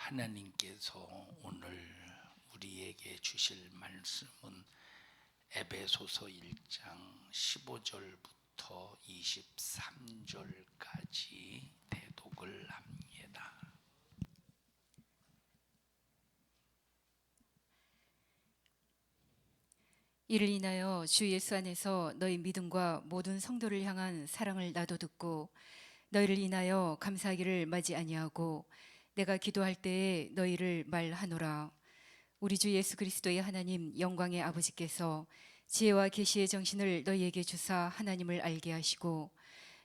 하나님께서 오늘 우리에게 주실 말씀은 에베소서 1장 15절부터 23절까지 대독을 합니다. 이를 인하여 주 예수 안에서 너희 믿음과 모든 성도를 향한 사랑을 나도 듣고 너희를 인하여 감사하기를 마지 아니하고 내가 기도할 때에 너희를 말하노라. 우리 주 예수 그리스도의 하나님 영광의 아버지께서 지혜와 계시의 정신을 너희에게 주사 하나님을 알게 하시고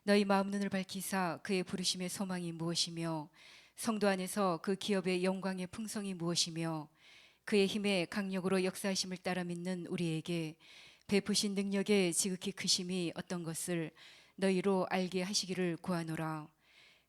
너희 마음 눈을 밝히사 그의 부르심의 소망이 무엇이며 성도 안에서 그 기업의 영광의 풍성이 무엇이며 그의 힘의 강력으로 역사하심을 따라 믿는 우리에게 베푸신 능력의 지극히 크심이 어떤 것을 너희로 알게 하시기를 구하노라.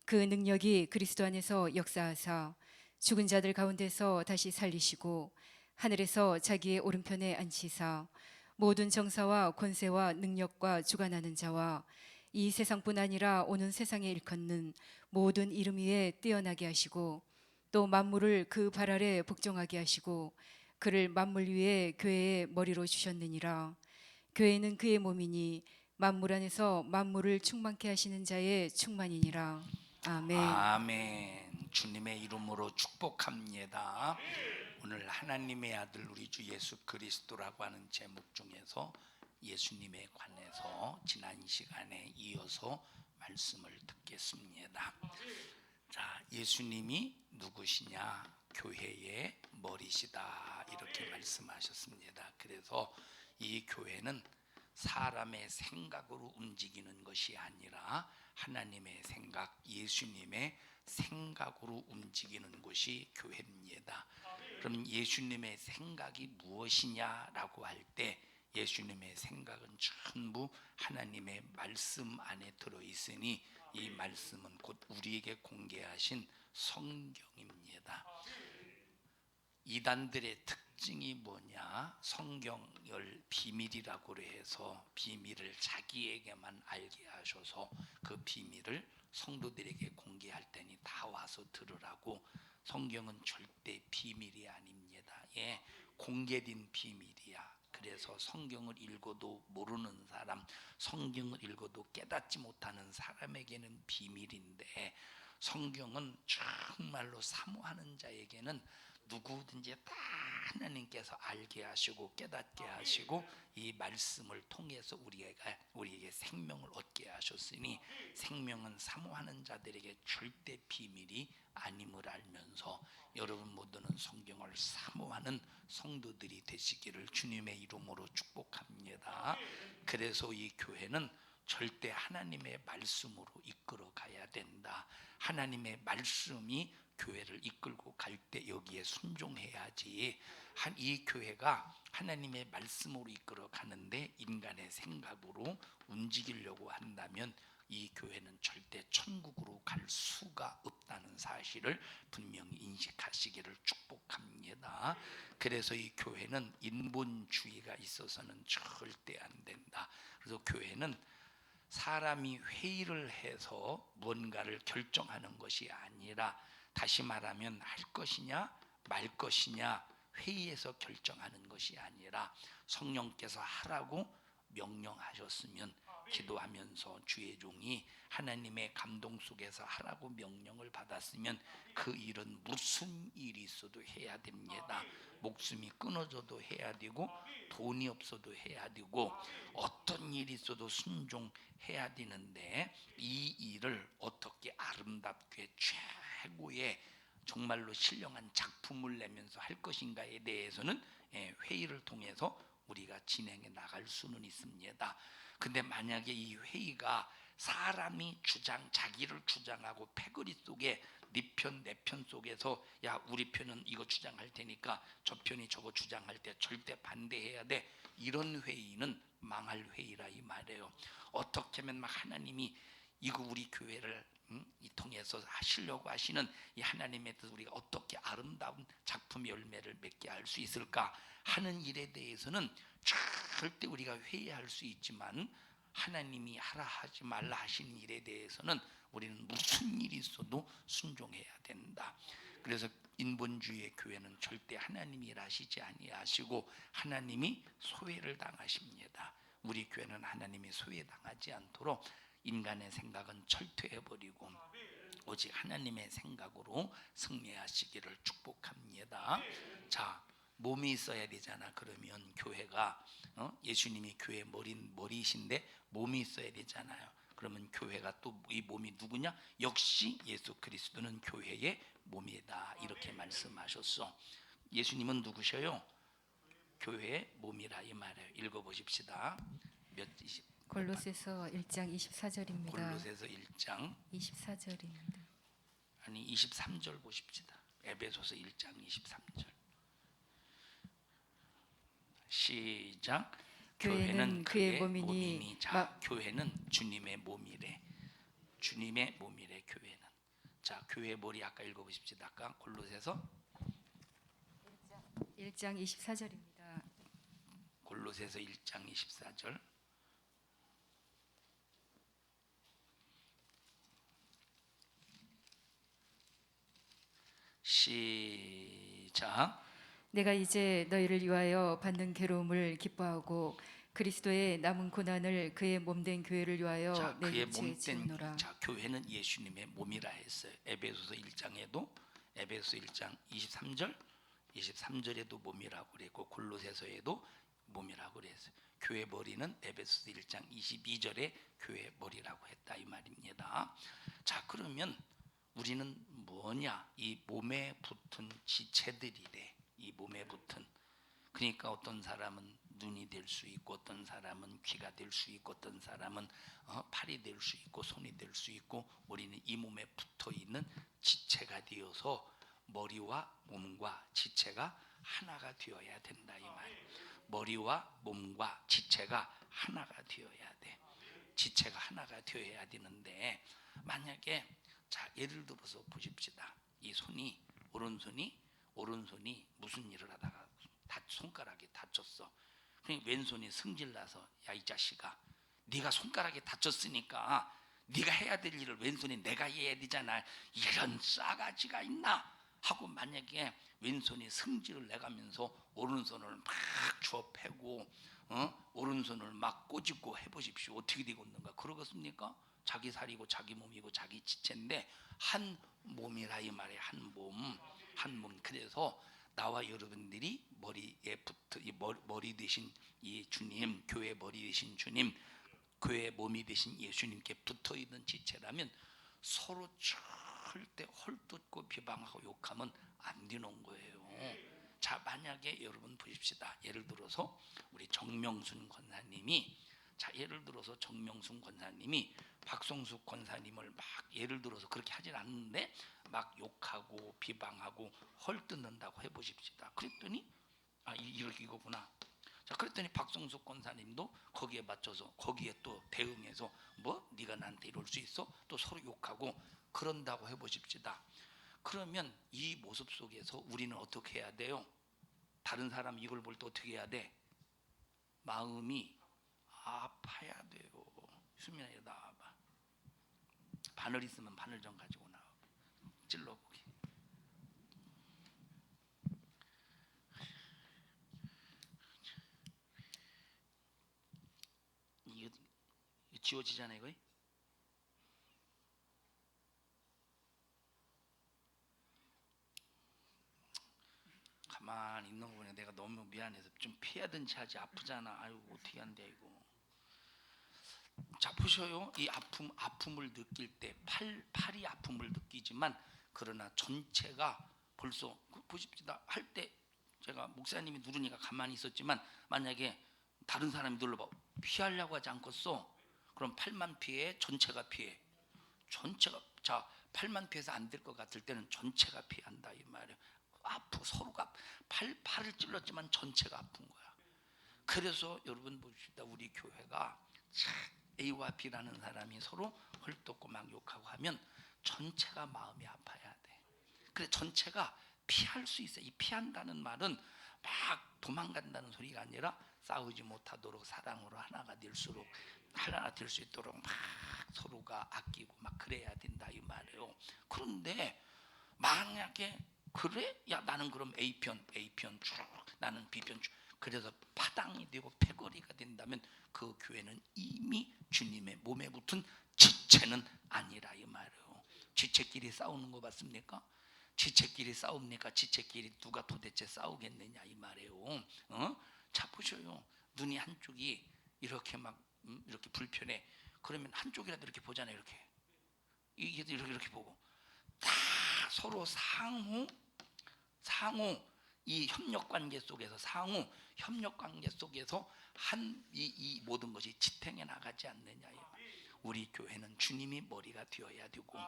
그 능력이 그리스도 안에서 역사하사 죽은 자들 가운데서 다시 살리시고 하늘에서 자기의 오른편에 앉히사 모든 정사와 권세와 능력과 주관하는 자와 이 세상뿐 아니라 오는 세상에 일컫는 모든 이름 위에 뛰어나게 하시고 또 만물을 그 발 아래 복종하게 하시고 그를 만물 위에 교회의 머리로 주셨느니라. 교회는 그의 몸이니 만물 안에서 만물을 충만케 하시는 자의 충만이니라. 아멘. 아멘. 주님의 이름으로 축복합니다. 오늘 하나님의 아들 우리 주 예수 그리스도라고 하는 제목 중에서 예수님에 관해서 지난 시간에 이어서 말씀을 듣겠습니다. 자, 예수님이 누구시냐? 교회의 머리시다 이렇게 말씀하셨습니다. 그래서 이 교회는 사람의 생각으로 움직이는 것이 아니라 하나님의 생각, 예수님의 생각으로 움직이는 것이 교회입니다. 그럼 예수님의 생각이 무엇이냐라고 할 때 예수님의 생각은 전부 하나님의 말씀 안에 들어있으니 이 말씀은 곧 우리에게 공개하신 성경입니다. 이단들의 특징이 뭐냐? 성경을 비밀이라고 해서 비밀을 자기에게만 알게 하셔서 그 비밀을 성도들에게 공개할 테니 다 와서 들으라고. 성경은 절대 비밀이 아닙니다. 예, 공개된 비밀이야. 그래서 성경을 읽어도 모르는 사람, 성경을 읽어도 깨닫지 못하는 사람에게는 비밀인데 성경은 정말로 사모하는 자에게는 누구든지 다 하나님께서 알게 하시고 깨닫게 하시고 이 말씀을 통해서 우리에게 생명을 얻게 하셨으니 생명은 사모하는 자들에게 절대 비밀이 아님을 알면서 여러분 모두는 성경을 사모하는 성도들이 되시기를 주님의 이름으로 축복합니다. 그래서 이 교회는 절대 하나님의 말씀으로 이끌어 가야 된다. 하나님의 말씀이 교회를 이끌고 갈 때 여기에 순종해야지. 이 교회가 하나님의 말씀으로 이끌어 가는데 인간의 생각으로 움직이려고 한다면 이 교회는 절대 천국으로 갈 수가 없다는 사실을 분명히 인식하시기를 축복합니다. 그래서 이 교회는 인본주의가 있어서는 절대 안 된다. 그래서 교회는 사람이 회의를 해서 뭔가를 결정하는 것이 아니라, 다시 말하면 할 것이냐 말 것이냐 회의에서 결정하는 것이 아니라 성령께서 하라고 명령하셨으면 기도하면서 주의 종이 하나님의 감동 속에서 하라고 명령을 받았으면 그 일은 무슨 일이 있어도 해야 됩니다. 목숨이 끊어져도 해야 되고 돈이 없어도 해야 되고 어떤 일이 있어도 순종해야 되는데 이 일을 어떻게 아름답게 최고의 정말로 신령한 작품을 내면서 할 것인가에 대해서는 회의를 통해서 우리가 진행해 나갈 수는 있습니다. 근데 만약에 이 회의가 사람이 자기를 주장하고 패거리 속에 네 편 내 편 속에서 야 우리 편은 이거 주장할 테니까 저 편이 저거 주장할 때 절대 반대해야 돼, 이런 회의는 망할 회의라 이 말이에요. 어떻게 하면 막 하나님이 이거 우리 교회를 이 통해서 하시려고 하시는 이 하나님의 뜻 우리가 어떻게 아름다운 작품의 열매를 맺게 할 수 있을까 하는 일에 대해서는 절대 우리가 회의할 수 있지만 하나님이 하라 하지 말라 하시는 일에 대해서는 우리는 무슨 일이 있어도 순종해야 된다. 그래서 인본주의의 교회는 절대 하나님이 일하시지 아니하시고 하나님이 소외를 당하십니다. 우리 교회는 하나님이 소외당하지 않도록 인간의 생각은 철퇴해버리고 오직 하나님의 생각으로 승리하시기를 축복합니다. 자, 몸이 있어야 되잖아. 그러면 교회가 예수님이 교회 머리이신데 몸이 있어야 되잖아요. 그러면 교회가 또 이 몸이 누구냐? 역시 예수 그리스도는 교회의 몸이다. 이렇게 말씀하셨어. 예수님은 누구셔요? 교회의 몸이라 이 말이에요. 읽어보십시다. 골로새서 1장 24절입니다. 골로새서 1장 24절입니다. 아니 23절 보십시다. 에베소서 1장 23절. 시작. 교회는 그의 몸이니 자, 교회는 주님의 몸이래. 주님의 몸이래 교회는. 자, 교회 머리 아까 읽어보십시다. 아까 골로새서 1장 24절입니다. 골로새서 1장 24절. 시작. 내가 이제 너희를 위하여 받는 괴로움을 기뻐하고 그리스도의 남은 고난을 그의 몸된 교회를 위하여 자, 내 그의 육체에 몸된 지우노라. 자, 교회는 예수님의 몸이라 했어요. 에베소서 1장에도 에베소 1장 23절에도 몸이라고 그랬고 골로새서에도 몸이라고 그랬어요. 교회 머리는 에베소서 1장 22절에 교회 머리라고 했다 이 말입니다. 자, 그러면 우리는 뭐냐? 이 몸에 붙은 지체들이래. 이 몸에 붙은. 그러니까 어떤 사람은 눈이 될 수 있고 어떤 사람은 귀가 될 수 있고 어떤 사람은 팔이 될 수 있고 손이 될 수 있고 우리는 이 몸에 붙어 있는 지체가 되어서 머리와 몸과 지체가 하나가 되어야 된다 이 말. 머리와 몸과 지체가 하나가 되어야 돼. 지체가 하나가 되어야 되는데 만약에 자 예를 들어서 보십시다. 이 손이 오른손이 무슨 일을 하다가 손가락이 다쳤어. 그러니까 왼손이 승질나서 야 이 자식아, 네가 손가락이 다쳤으니까 네가 해야 될 일을 왼손이 내가 해야 되잖아. 이런 싸가지가 있나 하고 만약에 왼손이 승질을 내가면서 오른손을 막 주워 패고 오른손을 막 꼬집고 해보십시오. 어떻게 되겠는가? 그러겠습니까? 자기 살이고 자기 몸이고 자기 지체인데 한 몸이라 이 말이에요. 한 몸. 그래서 나와 여러분들이 머리에 붙어 이 머리 되신 이 주님, 교회 머리 되신 주님, 교회 몸이 되신 예수님께 붙어 있는 지체라면 서로 절대 헐뜯고 비방하고 욕하면 안 되는 거예요. 자, 만약에 여러분 보십시다. 예를 들어서 우리 정명순 권사님이 박성숙 권사님을 막 예를 들어서 그렇게 하진 않는데 막 욕하고 비방하고 헐뜯는다고 해보십시다. 그랬더니 이거구나. 자, 그랬더니 박성숙 권사님도 거기에 맞춰서 거기에 또 대응해서 뭐 네가 나한테 이럴 수 있어? 또 서로 욕하고 그런다고 해보십시다. 그러면 이 모습 속에서 우리는 어떻게 해야 돼요? 다른 사람 이걸 볼 때 어떻게 해야 돼? 마음이 아파야 돼요. 수민아 이리 나와봐. 바늘 있으면 바늘 좀 가지고 나와. 찔러보기. 이거 지워지잖아 이거. 가만히 있는 거 보니 내가 너무 미안해서 좀 피하든지 하지. 아프잖아. 아유 어떻게 한대 이거. 자 보셔요. 이 아픔을 느낄 때 팔이 아픔을 느끼지만 그러나 전체가 벌써 보십시다. 할 때 제가 목사님이 누르니까 가만히 있었지만 만약에 다른 사람이 눌러봐 피하려고 하지 않겠어? 그럼 팔만 피해? 전체가 피해? 전체가. 자 팔만 피해서 안 될 것 같을 때는 전체가 피한다 이 말이에요. 서로가 팔을 찔렀지만 전체가 아픈 거야. 그래서 여러분 봅시다. 우리 교회가 A와 B라는 사람이 서로 헐뜯고 막 욕하고 하면 전체가 마음이 아파야 돼. 그래 전체가 피할 수 있어. 이 피한다는 말은 막 도망간다는 소리가 아니라 싸우지 못하도록 사랑으로 하나가 될 수 있도록 막 서로가 아끼고 막 그래야 된다 이 말이에요. 그런데 만약에 그래? 야 나는 그럼 A편 쭉 나는 B편 쭉 그래서 파당이 되고 패거리가 된다면 그 교회는 이미 주님의 몸에 붙은 지체는 아니라 이 말이에요. 지체끼리 싸우는 거 봤습니까? 지체끼리 싸웁니까? 지체끼리 누가 도대체 싸우겠느냐 이 말이에요. 자 보셔요. 눈이 한쪽이 이렇게 막 이렇게 불편해. 그러면 한쪽이라도 이렇게 보잖아요. 이게 이렇게 보고 다 서로 상호 이 협력 관계 속에서 상호 협력 관계 속에서 이 모든 것이 지탱해 나가지 않느냐요. 우리 교회는 주님이 머리가 되어야 되고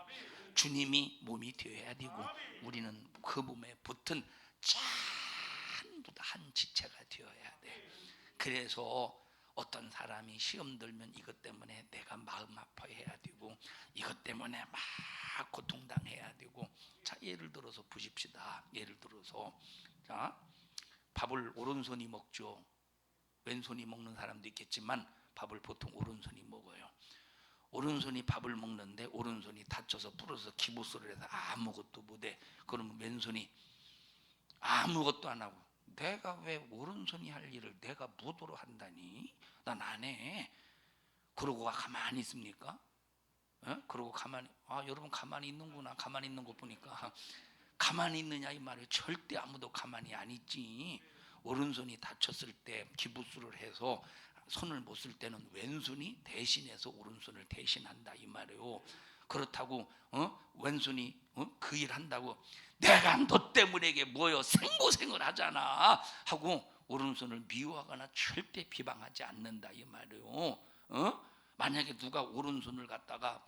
주님이 몸이 되어야 되고 우리는 그 몸에 붙은 전부 다 한 지체가 되어야 돼. 그래서 어떤 사람이 시험 들면 이것 때문에 내가 마음 아파해야 되고 이것 때문에 막 고통당해야 되고 자 예를 들어서 보십시다. 예를 들어서 자 밥을 오른손이 먹죠. 왼손이 먹는 사람도 있겠지만 밥을 보통 오른손이 먹어요. 오른손이 밥을 먹는데 오른손이 다쳐서 부러져서 기부스를 해서 아무것도 못해. 그러면 왼손이 아무것도 안 하고 내가 왜 오른손이 할 일을 내가 무도로 한다니? 난 안 해. 그러고 가만히 있습니까? 그러고 가만히 여러분 가만히 있는구나. 가만히 있는 거 보니까 가만히 있느냐 이 말이에요. 절대 아무도 가만히 안 있지. 오른손이 다쳤을 때 기부스를 해서 손을 못 쓸 때는 왼손이 대신해서 오른손을 대신한다 이 말이에요. 그렇다고 왼손이 그 일 한다고 내가 너 때문에 이게 뭐요 생고생을 하잖아 하고 오른손을 미워하거나 절대 비방하지 않는다 이 말이에요. 만약에 누가 오른손을 갖다가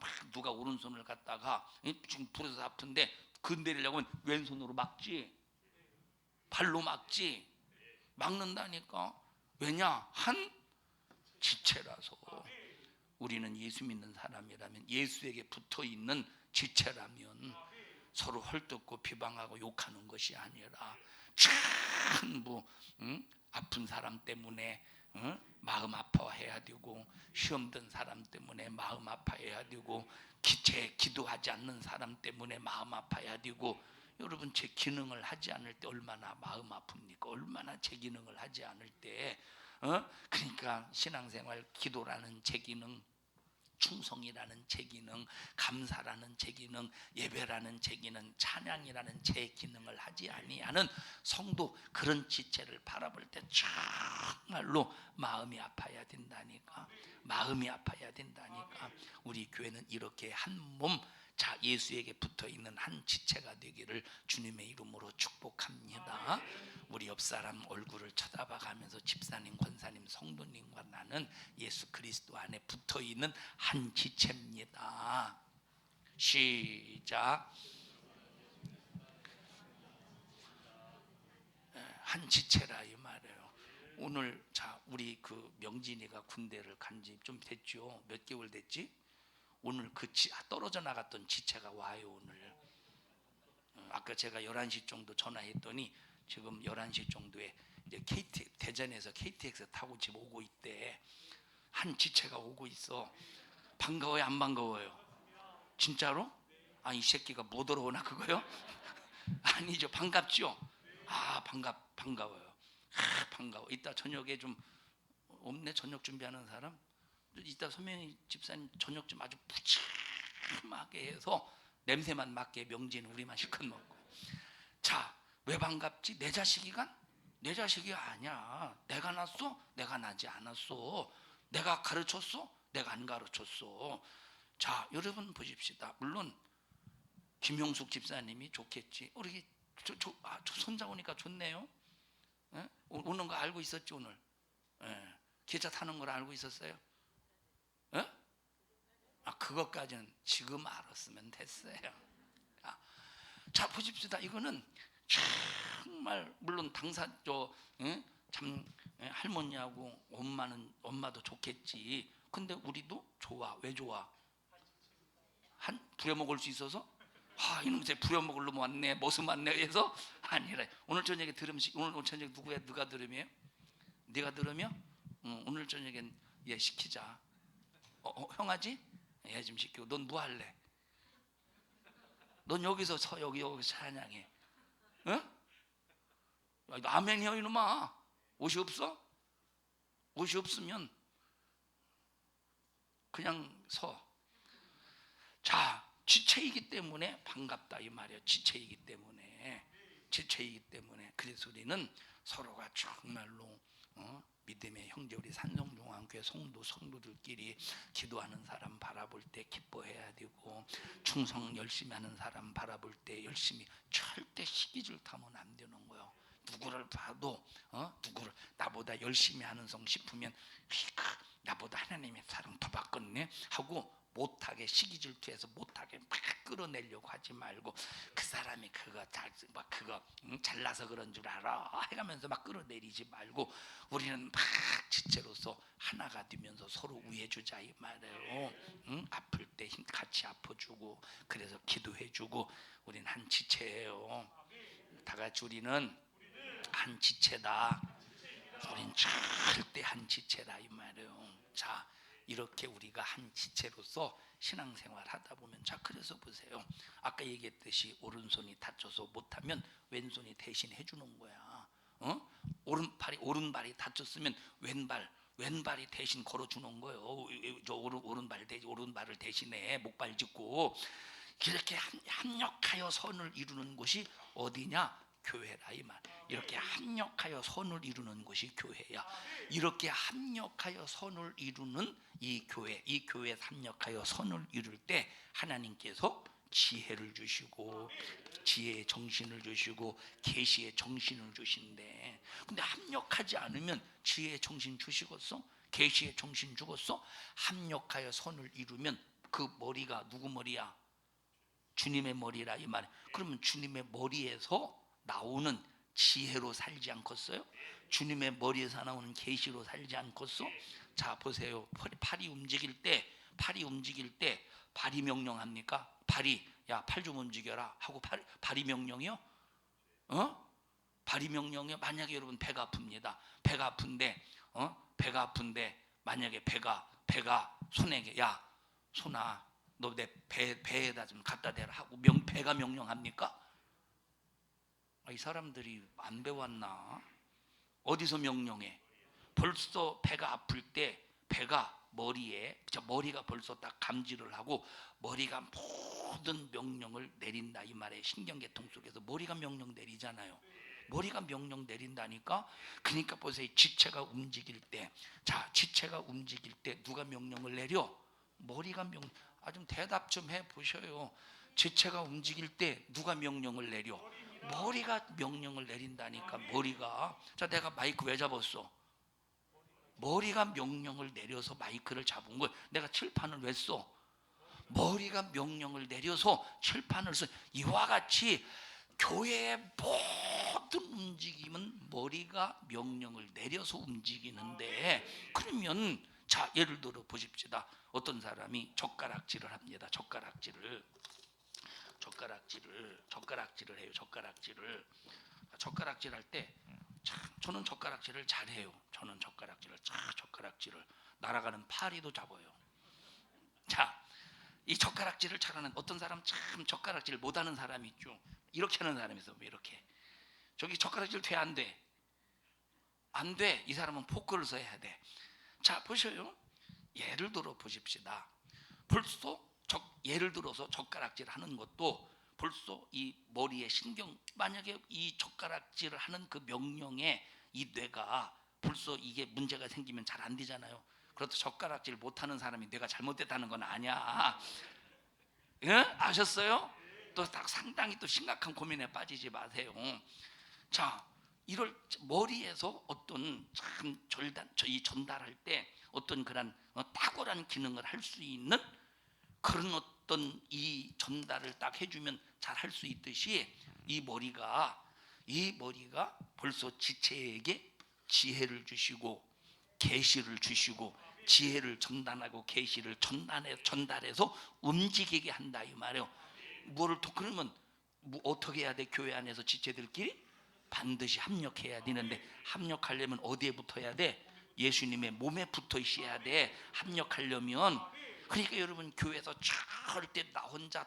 지금 부러져서 아픈데 건드리려고 하면 왼손으로 막지, 발로 막지, 막는다니까. 왜냐? 한 지체라서. 우리는 예수 믿는 사람이라면 예수에게 붙어있는 지체라면 서로 헐뜯고 비방하고 욕하는 것이 아니라 전부 아픈 사람 때문에 마음 아파해야 되고 시험 든 사람 때문에 마음 아파해야 되고 기도하지 않는 사람 때문에 마음 아파해야 되고 여러분 제 기능을 하지 않을 때 얼마나 마음 아픕니까? 얼마나 제 기능을 하지 않을 때 그러니까 신앙생활 기도라는 제 기능 충성이라는 제 기능, 감사라는 제 기능, 예배라는 제 기능, 찬양이라는 제 기능을 하지 아니하는 성도 그런 지체를 바라볼 때 정말로 마음이 아파야 된다니까. 마음이 아파야 된다니까. 우리 교회는 이렇게 한 몸, 자 예수에게 붙어있는 한 지체가 되기를 주님의 이름으로 축복합니다. 우리 옆사람 얼굴을 쳐다봐 가면서 집사님, 권사님, 성도님과 나는 예수 그리스도 안에 붙어있는 한 지체입니다. 시작. 한 지체라 이 말이에요. 오늘 자 우리 그 명진이가 군대를 간지 좀 됐죠. 몇 개월 됐지? 오늘 그 떨어져 나갔던 지체가 와요. 오늘 아까 제가 11시 정도 전화했더니 지금 11시 정도에 이제 대전에서 KTX 타고 지금 오고 있대. 한 지체가 오고 있어. 반가워요 안 반가워요? 진짜로? 이 새끼가 못 들어오나 그거요? 아니죠. 반갑죠? 반가워요. 반가워. 이따 저녁에 좀 없네. 저녁 준비하는 사람? 이따 소명이 집사님 저녁 좀 아주 푸짐하게 해서 냄새만 맡게 명진 우리만 실컷 먹고. 자, 왜 반갑지? 내 자식이간? 내 자식이 아니야. 내가 낳았어? 내가 낳지 않았어. 내가 가르쳤어? 내가 안 가르쳤어. 자, 여러분 보십시다. 물론 김용숙 집사님이 좋겠지. 우리 손자 오니까 좋네요. 에? 오는 거 알고 있었지 오늘? 에. 기차 타는 걸 알고 있었어요? 에? 그것까지는 지금 알았으면 됐어요. 자 보십시다. 이거는 정말 물론 참 할머니하고 엄마도 좋겠지. 근데 우리도 좋아. 왜 좋아? 부려먹을 수 있어서? 이놈새 부려먹을 놈 왔네. 머슴 왔네 해서 아니라 오늘 저녁에 오늘 저녁에 누가 들으며? 네가 들으며? 오늘 저녁엔 얘 시키자. 형아지? 얘 좀 시키고 넌 뭐 할래? 넌 여기서 여기서 찬양해. 어? 아멘이요 이놈아. 옷이 없어? 옷이 없으면 그냥 서. 자, 지체이기 때문에 반갑다 이 말이에요. 지체이기 때문에. 그래서 우리는 서로가 정말로 믿음의 형제, 우리 산성중앙교회 성도들끼리 기도하는 사람 바라볼 때 기뻐해야 되고, 충성 열심히 하는 사람 바라볼 때 열심히, 절대 시기질 타면 안 되는 거예요. 누구를 봐도 누구를 나보다 열심히 하는 성 싶으면 나보다 하나님의 사랑 더 받겠네 하고 못하게, 시기 질투해서 못하게 막 끌어내려고 하지 말고, 그 사람이 그거 잘나서 그런 줄 알아 해가면서 막 끌어내리지 말고, 우리는 막 지체로서 하나가 되면서 서로 위해주자 이 말이에요. 아플 때 힘 같이 아파주고, 그래서 기도해주고, 우리는 한 지체예요. 다 같이 우리는 한 지체다. 우린 절대 한 지체다 이 말이에요. 자, 이렇게 우리가 한 지체로서 신앙생활 하다 보면, 자, 그래서 보세요. 아까 얘기했듯이 오른손이 다쳐서 못하면 왼손이 대신 해주는 거야. 오른발이 다쳤으면 왼발이 대신 걸어주는 거예요. 저 오른발을 대신해 목발 짚고. 이렇게 합력하여 선을 이루는 곳이 어디냐? 교회라 이 말. 이렇게 합력하여 선을 이루는 것이 교회야. 이렇게 합력하여 선을 이루는 이 교회에 합력하여 선을 이룰 때 하나님께서 지혜를 주시고, 지혜의 정신을 주시고, 계시의 정신을 주신대. 근데 합력하지 않으면 지혜의 정신 주시겠어? 계시의 정신 주겠어? 합력하여 선을 이루면 그 머리가 누구 머리야? 주님의 머리라 이 말. 그러면 주님의 머리에서 나오는 지혜로 살지 않겠어요? 주님의 머리에서 나오는 계시로 살지 않겠어? 자, 보세요. 팔이 움직일 때 발이 명령합니까? 야, 팔 좀 움직여라 하고 발이 명령이요? 발이 명령이요? 만약에 여러분 배가 아픕니다. 배가 아픈데 만약에 배가 손에게, 야, 손아, 너 내 배에다 좀 갖다 대라 하고 배가 명령합니까? 이 사람들이 안 배웠나? 어디서 명령해? 벌써 배가 아플 때 머리가 벌써 딱 감지를 하고, 머리가 모든 명령을 내린다 이 말에, 신경계통 속에서 머리가 명령 내리잖아요. 머리가 명령 내린다니까. 그러니까 보세요. 지체가 움직일 때 누가 명령을 내려? 머리가 좀 대답 좀 해보셔요. 지체가 움직일 때 누가 명령을 내려? 머리가 명령을 내린다니까. 머리가. 자, 내가 마이크 왜 잡았어? 머리가 명령을 내려서 마이크를 잡은 거예요. 내가 칠판을 왜 써? 머리가 명령을 내려서 칠판을 써. 이와 같이 교회의 모든 움직임은 머리가 명령을 내려서 움직이는데, 그러면 자, 예를 들어 보십시다. 어떤 사람이 젓가락질을 합니다. 젓가락질을 해요. 젓가락질 할 때, 저는 젓가락질을 잘해요. 젓가락질을 날아가는 파리도 잡아요. 자, 이 젓가락질을 잘하는 어떤 사람, 참 젓가락질 못하는 사람이 있죠. 이렇게 하는 사람이 있어. 이렇게 저기 젓가락질 돼? 안 돼? 안 돼. 이 사람은 포크를 써야 돼. 자, 보셔요. 예를 들어 보십시다. 벌써 예를 들어서 젓가락질 하는 것도 벌써 이 머리에 신경, 만약에 이 젓가락질을 하는 그 명령에 이 뇌가 벌써 이게 문제가 생기면 잘 안 되잖아요. 그렇다고 젓가락질 못하는 사람이 뇌가 잘못됐다는 건 아니야. 예? 아셨어요? 또 딱 상당히 또 심각한 고민에 빠지지 마세요. 자, 이럴 머리에서 어떤 참 전달할 때 어떤 그런 탁월한 기능을 할 수 있는 그런 어떤 이 전달을 딱 해주면 잘 할 수 있듯이, 이 머리가 벌써 지체에게 지혜를 주시고 계시를 주시고, 지혜를 전달하고 계시를 전달해서 움직이게 한다 이 말이에요. 그러면 어떻게 해야 돼? 교회 안에서 지체들끼리 반드시 합력해야 되는데, 합력하려면 어디에 붙어야 돼? 예수님의 몸에 붙어 있어야 돼. 합력하려면. 그러니까 여러분, 교회에서 절대 나 혼자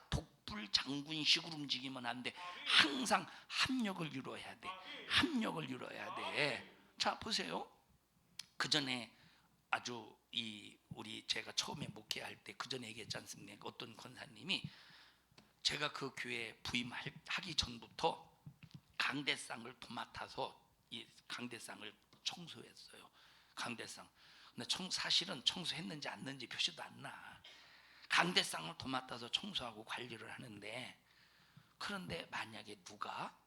촛불 장군식으로 움직이면 안 돼. 항상 합력을 이루어야 돼. 합력을 이루어야 돼. 자, 보세요. 그 전에 아주 우리 제가 처음에 목회할 때 그 전에 얘기했지 않습니까? 어떤 권사님이 제가 그 교회 부임하기 전부터 강대상을 도맡아서 이 강대상을 청소했어요. 강대상. 근데 사실은 청소했는지 안 했는지 표시도 안 나. 강대상을 도맡아서 청소하고 관리를 하는데, 그런데 만약에 누가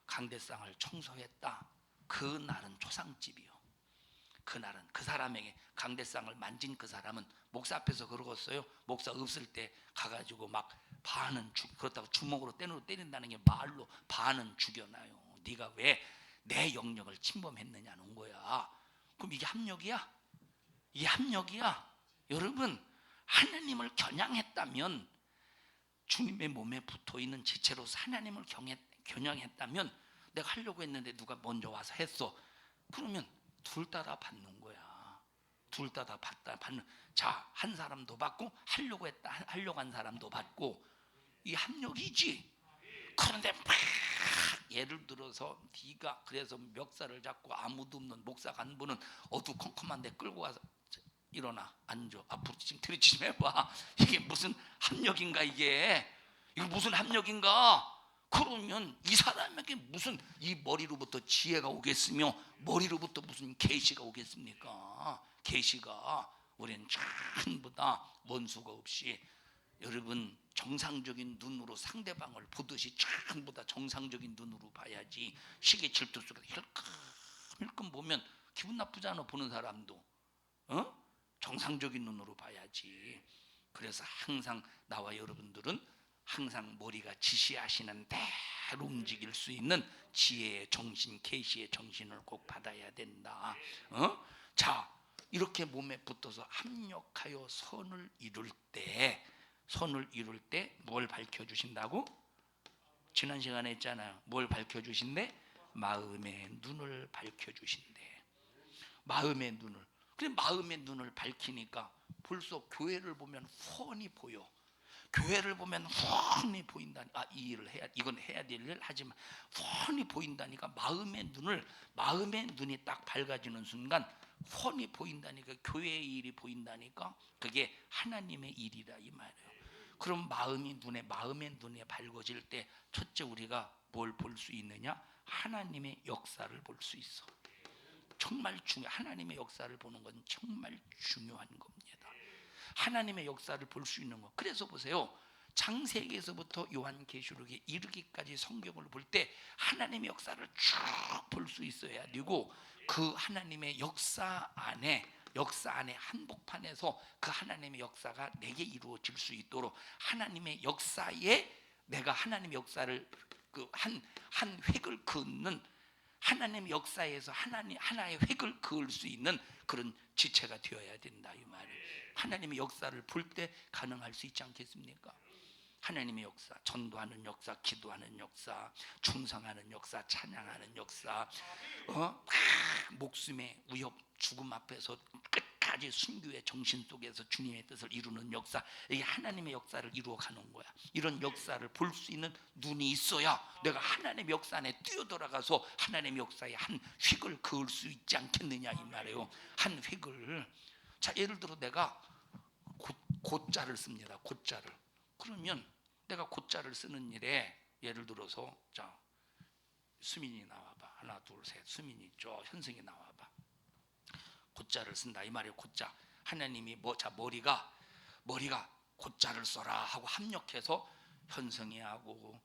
강대상을 청소했다, 그날은 초상집이요. 그날은 그 사람에게 강대상을 만진 그 사람은 목사 앞에서 그러겠어요? 목사 없을 때 가가지고 막 반은 그렇다고 주먹으로 때린다는 게 말로 반은 죽여놔요. 네가 왜 내 영역을 침범했느냐는 거야. 그럼 이게 합력이야? 이게 합력이야? 여러분, 하나님을 겨냥했다면, 주님의 몸에 붙어있는 지체로서 하나님을 겨냥했다면, 내가 하려고 했는데 누가 먼저 와서 했어, 그러면 둘 다 받는 거야. 둘 다 받는. 자, 한 사람도 받고 하려고 한 사람도 받고, 이 합력이지. 그런데 막 예를 들어서 네가 그래서 멱살을 잡고 아무도 없는 목사 간부는 어두컴컴한데 끌고 와서 일어나 앉아, 앞으로 지금 들이치 좀 해봐. 이게 무슨 합력인가? 이게 무슨 합력인가? 그러면 이 사람에게 무슨 이 머리로부터 지혜가 오겠으며 머리로부터 무슨 계시가 오겠습니까? 계시가. 우리는 전부 다 원수가 없이, 여러분, 정상적인 눈으로 상대방을 보듯이 전부 다 정상적인 눈으로 봐야지. 시계 질투 속에서 힐끔힐끔 보면 기분 나쁘잖아, 보는 사람도. 정상적인 눈으로 봐야지. 그래서 항상 나와 여러분들은 항상 머리가 지시하시는 대로 움직일 수 있는 지혜의 정신, 계시의 정신을 꼭 받아야 된다. 자, 이렇게 몸에 붙어서 합력하여 선을 이룰 때 뭘 밝혀주신다고? 지난 시간에 했잖아요. 뭘 밝혀주신대? 마음의 눈을 밝혀주신대. 마음의 눈을. 그래, 마음의 눈을 밝히니까 벌써 교회를 보면 훤히 보여. 교회를 보면 훤히 보인다니. 이 일을 이건 해야 될 일 하지만 훤히 보인다니까. 마음의 눈이 딱 밝아지는 순간 훤히 보인다니까. 교회의 일이 보인다니까. 그게 하나님의 일이라 이 말이에요. 그럼 마음의 눈에 밝아질 때 첫째 우리가 뭘 볼 수 있느냐? 하나님의 역사를 볼 수 있어. 정말 하나님의 역사를 보는 건 정말 중요한 겁니다. 하나님의 역사를 볼 수 있는 거. 그래서 보세요. 창세기에서부터 요한계시록에 이르기까지 성경을 볼 때 하나님의 역사를 쭉 볼 수 있어야 되고, 그 하나님의 역사 안에 한복판에서 그 하나님의 역사가 내게 이루어질 수 있도록 하나님의 역사에 내가 하나님의 역사를 한 획을 긋는, 하나님의 역사에서 하나의 획을 그을 수 있는 그런 지체가 되어야 된다 이 말이에요. 하나님의 역사를 볼 때 가능할 수 있지 않겠습니까? 하나님의 역사, 전도하는 역사, 기도하는 역사, 충성하는 역사, 찬양하는 역사, 목숨의 위협, 죽음 앞에서 끝까지 순교의 정신 속에서 주님의 뜻을 이루는 역사, 이게 하나님의 역사를 이루어가는 거야. 이런 역사를 볼 수 있는 눈이 있어야 내가 하나님의 역사 안에 뛰어들어가서 하나님의 역사에 한 획을 그을 수 있지 않겠느냐 이 말이에요. 한 획을. 자, 예를 들어 내가 곧자를 씁니다. 곧자를. 그러면 내가 곧자를 쓰는 일에 예를 들어서, 자, 수민이 나와봐. 하나 둘 셋. 수민이 저 현승이 나와봐. 곧자를 쓴다 이 말이에요. 곧자. 하나님이 머리가 곧자를 써라 하고 합력해서 현승이하고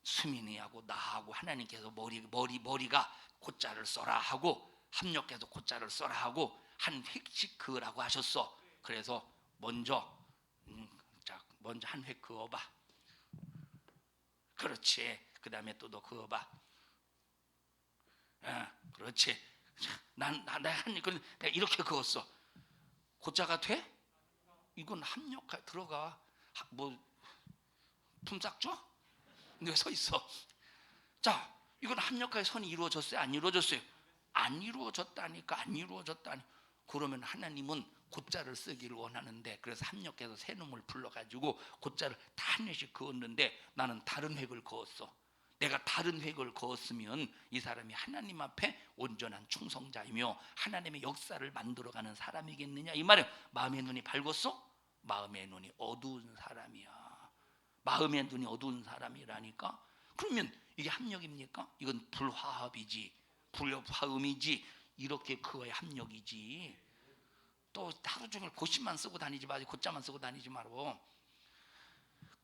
수민이하고 나하고 하나님께서 머리가 곧자를 써라 하고 합력해서 곧자를 써라 하고 한 획씩 그으라고 하셨어. 그래서 먼저 한 획 그어봐. 그렇지. 그 다음에 또 너 그어봐. 그렇지. 내가 이렇게 그었어. 곧자가 돼? 이건 합력하 들어가. 뭐 품삯 줘? 근데 서 있어. 자, 이건 합력하여 선이 이루어졌어요? 안 이루어졌어요? 안 이루어졌다니까. 안 이루어졌다니. 그러면 하나님은 곧자를 쓰기를 원하는데, 그래서 합력해서 새 놈을 불러가지고 곧자를 다 한 회씩 그었는데 나는 다른 획을 그었어. 내가 다른 획을 그었으면 이 사람이 하나님 앞에 온전한 충성자이며 하나님의 역사를 만들어가는 사람이겠느냐 이 말이야. 마음의 눈이 밝았어? 마음의 눈이 어두운 사람이야. 마음의 눈이 어두운 사람이라니까. 그러면 이게 합력입니까? 이건 불화합이지, 불화음이지. 이렇게 그거의 합력이지. 또 하루 종일 고시만 쓰고 다니지 말고 곧자만 쓰고 다니지 말고.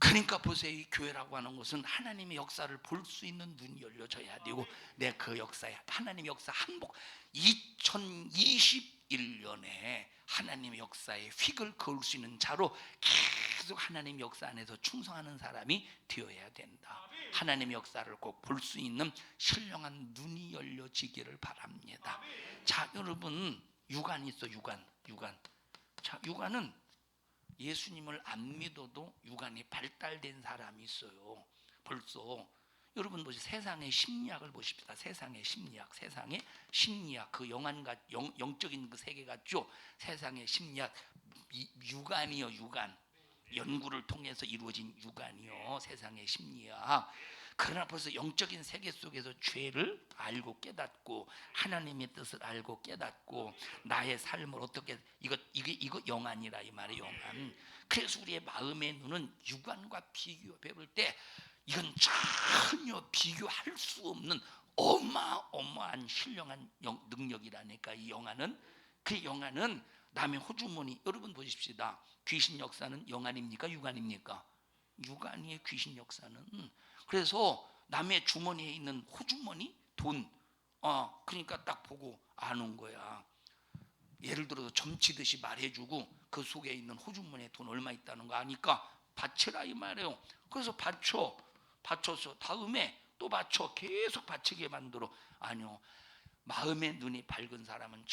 그러니까 보세요, 이 교회라고 하는 것은 하나님의 역사를 볼 수 있는 눈이 열려져야 되고, 내 그 역사에 하나님의 역사 항복 2021년에 하나님의 역사에 휙을 그을 수 있는 자로 계속 하나님의 역사 안에서 충성하는 사람이 되어야 된다. 하나님의 역사를 꼭 볼 수 있는 신령한 눈이 열려지기를 바랍니다. 자, 여러분, 유관이 있어. 유관. 자, 유관은 예수님을 안 믿어도 유관이 발달된 사람이 있어요. 벌써 여러분 보시, 세상의 심리학을 보십시다. 세상의 심리학, 그 영적인 그 세계 같죠. 세상의 심리학, 유관이요, 유관. 연구를 통해서 이루어진 유관이요, 세상의 심리학. 그러나 벌써 영적인 세계 속에서 죄를 알고 깨닫고 하나님의 뜻을 알고 깨닫고 나의 삶을 어떻게 이거 영안이라 이 말이에요. 영안. 그래서 우리의 마음의 눈은 유관과 비교해 볼 때 이건 전혀 비교할 수 없는 어마어마한 신령한 능력이라니까. 이 영안은, 그 영안은 남의 호주머니. 여러분 보십시다. 귀신 역사는 영안입니까 유관입니까? 유관이의 귀신 역사는. 그래서 남의 주머니에 있는 호주머니 돈, 그러니까 딱 보고 아는 거야. 예를 들어서 점치듯이 말해주고 그 속에 있는 호주머니에 돈 얼마 있다는 거 아니까 바치라 이 말이에요. 그래서 바쳐서 다음에 또 바쳐, 계속 바치게 만들어. 아니요, 마음의 눈이 밝은 사람은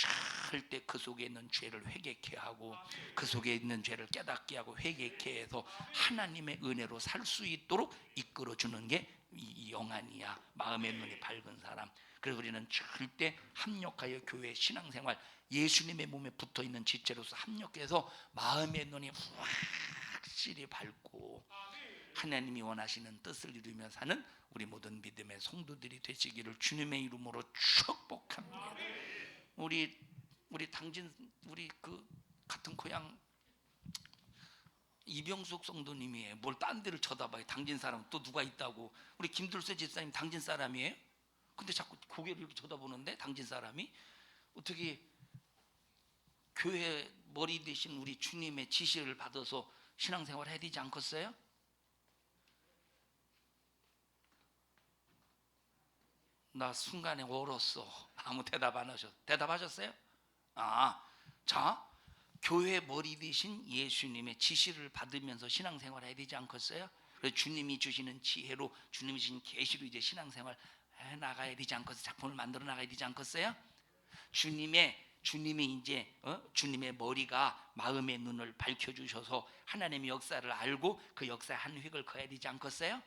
절대 그 속에 있는 죄를 회개케 하고 그 속에 있는 죄를 깨닫게 하고 회개케 해서 하나님의 은혜로 살 수 있도록 이끌어주는 게 이 영안이야. 마음의 눈이 밝은 사람. 그래서 우리는 절대 합력하여 교회 신앙생활, 예수님의 몸에 붙어있는 지체로서 합력해서 마음의 눈이 확실히 밝고 하나님이 원하시는 뜻을 이루며 사는 우리 모든 믿음의 성도들이 되시기를 주님의 이름으로 축복합니다. 우리 당진, 우리 그 같은 고향 이병숙 성도님이 뭘 딴 데를 쳐다봐요. 당진 사람 또 누가 있다고. 우리 김들쇠 집사님 당진 사람이에요. 근데 자꾸 고개를 이렇게 쳐다보는데 당진 사람이 어떻게 교회 머리 대신 우리 주님의 지시를 받아서 신앙생활 해야 되지 않겠어요? 나 순간에 얼었어. 아무 대답 안 하셨어. 대답하셨어요? 자, 교회 머리 대신 예수님의 지시를 받으면서 신앙생활 해야 되지 않겠어요? 그래서 주님이 주시는 지혜로, 주님이 주신 계시로 이제 신앙생활 해 나가야 되지 않겠어요? 작품을 만들어 나가야 되지 않겠어요? 주님이 이제 주님의 머리가 마음의 눈을 밝혀주셔서 하나님의 역사를 알고 그 역사에 한 획을 그어야 되지 않겠어요?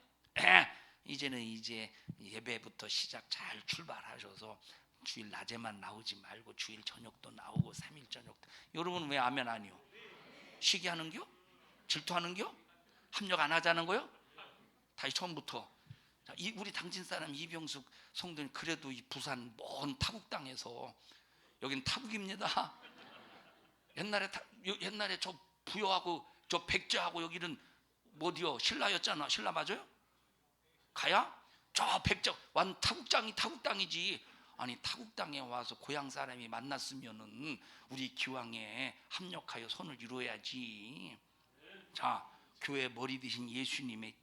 이제는 이제 예배부터 시작 잘 출발하셔서 주일 낮에만 나오지 말고 주일 저녁도 나오고 3일 저녁도. 여러분 왜 아멘 아니요? 시기하는겨? 질투하는겨? 합력 안 하자는 거요? 다시 처음부터. 자, 우리 당진 사람 이병숙 성도님, 그래도 이 부산 먼 타국 땅에서, 여긴 타국입니다. 옛날에 저 부여하고 저 백제하고 여기는 뭐디요? 신라였잖아. 신라 맞아요? 가야? 저 백제 완 타국 땅이지. 아니 타국 땅에 와서 고향 사람이 만났으면은 우리 기왕에 합력하여 선을 이루어야지. 자, 교회 머리 되신 예수님이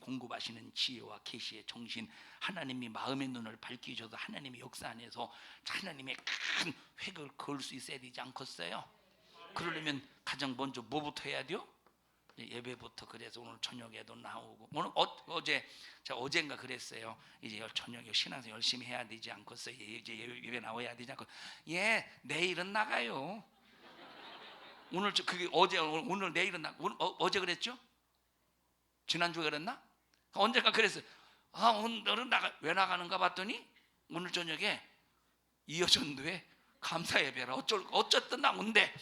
공급하시는 지혜와 계시의 정신, 하나님이 마음의 눈을 밝히셔서 하나님의 역사 안에서 하나님의 큰 획을 그을 수 있어야 되지 않겠어요? 그러려면 가장 먼저 뭐부터 해야 돼요? 예배부터. 그래서 오늘 저녁에도 나오고, 오늘 어젠가 그랬어요. 이제 저녁에 신앙생활 열심히 해야 되지 않겠어요? 이제 예배 나와야 되지 않겠어요? 내일은 나가요. 오늘 그게 오늘 내일은 어제 그랬죠? 지난주에 그랬나? 언젠가 그랬어요. 오늘은 왜 나가는가 봤더니 오늘 저녁에 이여전도에 감사 예배라 어쨌든 나온대.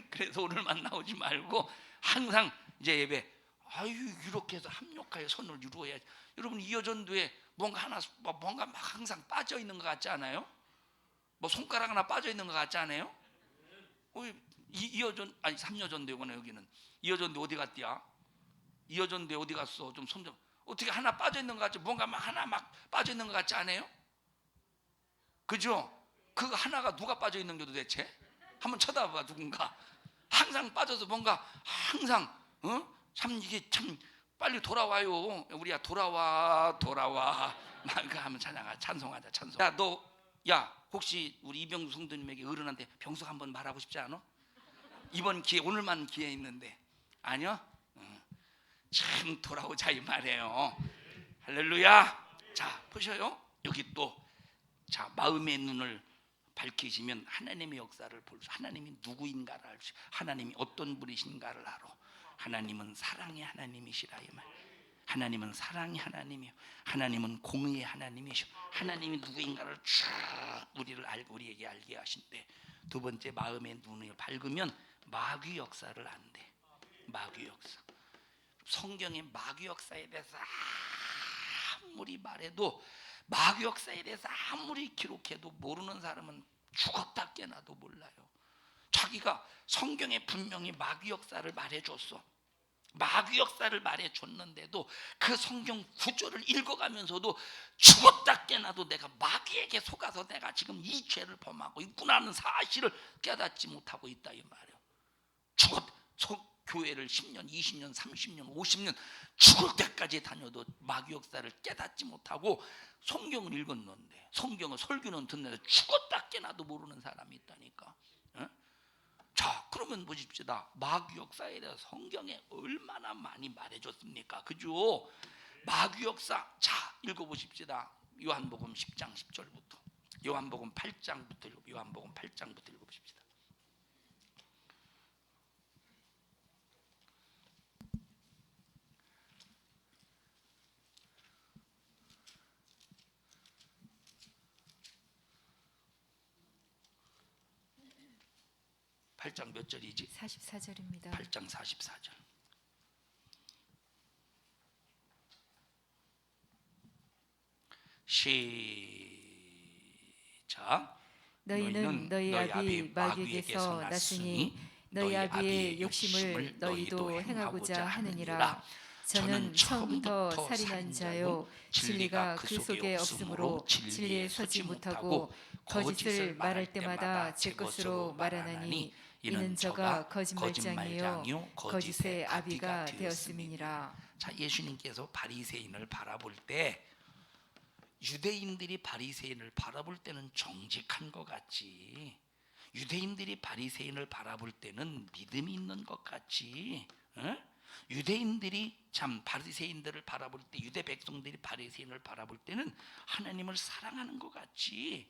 그래서 오늘만 나오지 말고 항상 이제 예배 아유 이렇게 해서 합력하여 선을 이루어야지. 여러분 이어전도에 뭔가 하나 뭔가 막 항상 빠져 있는 것 같지 않아요? 뭐 손가락 하나 빠져 있는 것 같지 않아요? 이어전 아니 3여전도구나. 여기는 이어전도 어디 갔디야? 이어전도 어디 갔어? 좀 손 좀 어떻게 하나 빠져 있는 것 같지? 뭔가 막 하나 막 빠져 있는 것 같지 않아요? 그죠? 그 하나가 누가 빠져 있는 게 도대체? 한번 쳐다봐. 누군가 항상 빠져서 뭔가 항상 참 이게 참 빨리 돌아와요. 우리야 돌아와 막 하면 찬송하자. 야 혹시 우리 이병수 성도님에게 어른한테 병수 한번 말하고 싶지 않아? 이번 기회 오늘만 기회 있는데 아니요? 참 돌아오자 이 말이에요. 할렐루야. 자 보셔요. 여기 또 자 마음의 눈을 밝히시면 하나님의 역사를 볼 수, 하나님이 누구인가를 알 수, 하나님이 어떤 분이신가를 알아. 하나님은 사랑의 하나님이시라 이 말. 하나님은 사랑의 하나님이요. 하나님은 공의의 하나님이시오. 하나님이 누구인가를 쭉 우리에게 알게 하신대. 두 번째 마음의 눈을 밝으면 마귀 역사를 안대. 마귀 역사. 성경의 마귀 역사에 대해서 아무리 말해도 마귀 역사에 대해서 아무리 기록해도 모르는 사람은 죽었다 깨나도 몰라요. 자기가 성경에 분명히 마귀 역사를 말해줬어. 마귀 역사를 말해줬는데도 그 성경 구절을 읽어가면서도 죽었다 깨나도 내가 마귀에게 속아서 내가 지금 이 죄를 범하고 있구나 하는 사실을 깨닫지 못하고 있다 이 말이에요. 교회를 10년, 20년, 30년, 50년 죽을 때까지 다녀도 마귀 역사를 깨닫지 못하고 성경을 읽었는데 성경을 설교는 듣는데 죽었다 깨나도 모르는 사람이 있다니까. 자 그러면 보십시다. 마귀 역사에 대해서 성경에 얼마나 많이 말해줬습니까? 그죠? 마귀 역사 자 읽어보십시다. 요한복음 10장 10절부터 요한복음 8장부터 읽어보십시다. 팔장 몇 절이지? 44절입니다. 8장 44절. 시작. 너희는 너희 아비 마귀에게서 났으니 너희 아비의 욕심을 너희도 행하고자 하느니라. 저는 처음부터 살인한 자요 진리가 그 속에 없으므로 진리에 서지 못하고 거짓을 말할 때마다 제 것으로 말하나니 이는 저가 거짓말장이요 거짓의 아비가 되었음이니라. 자 예수님께서 바리새인을 바라볼 때 유대인들이 바리새인을 바라볼 때는 정직한 것 같지, 유대인들이 바리새인을 바라볼 때는 믿음이 있는 것 같지, 유대인들이 참 바리새인들을 바라볼 때, 유대 백성들이 바리새인을 바라볼 때는 하나님을 사랑하는 것 같지.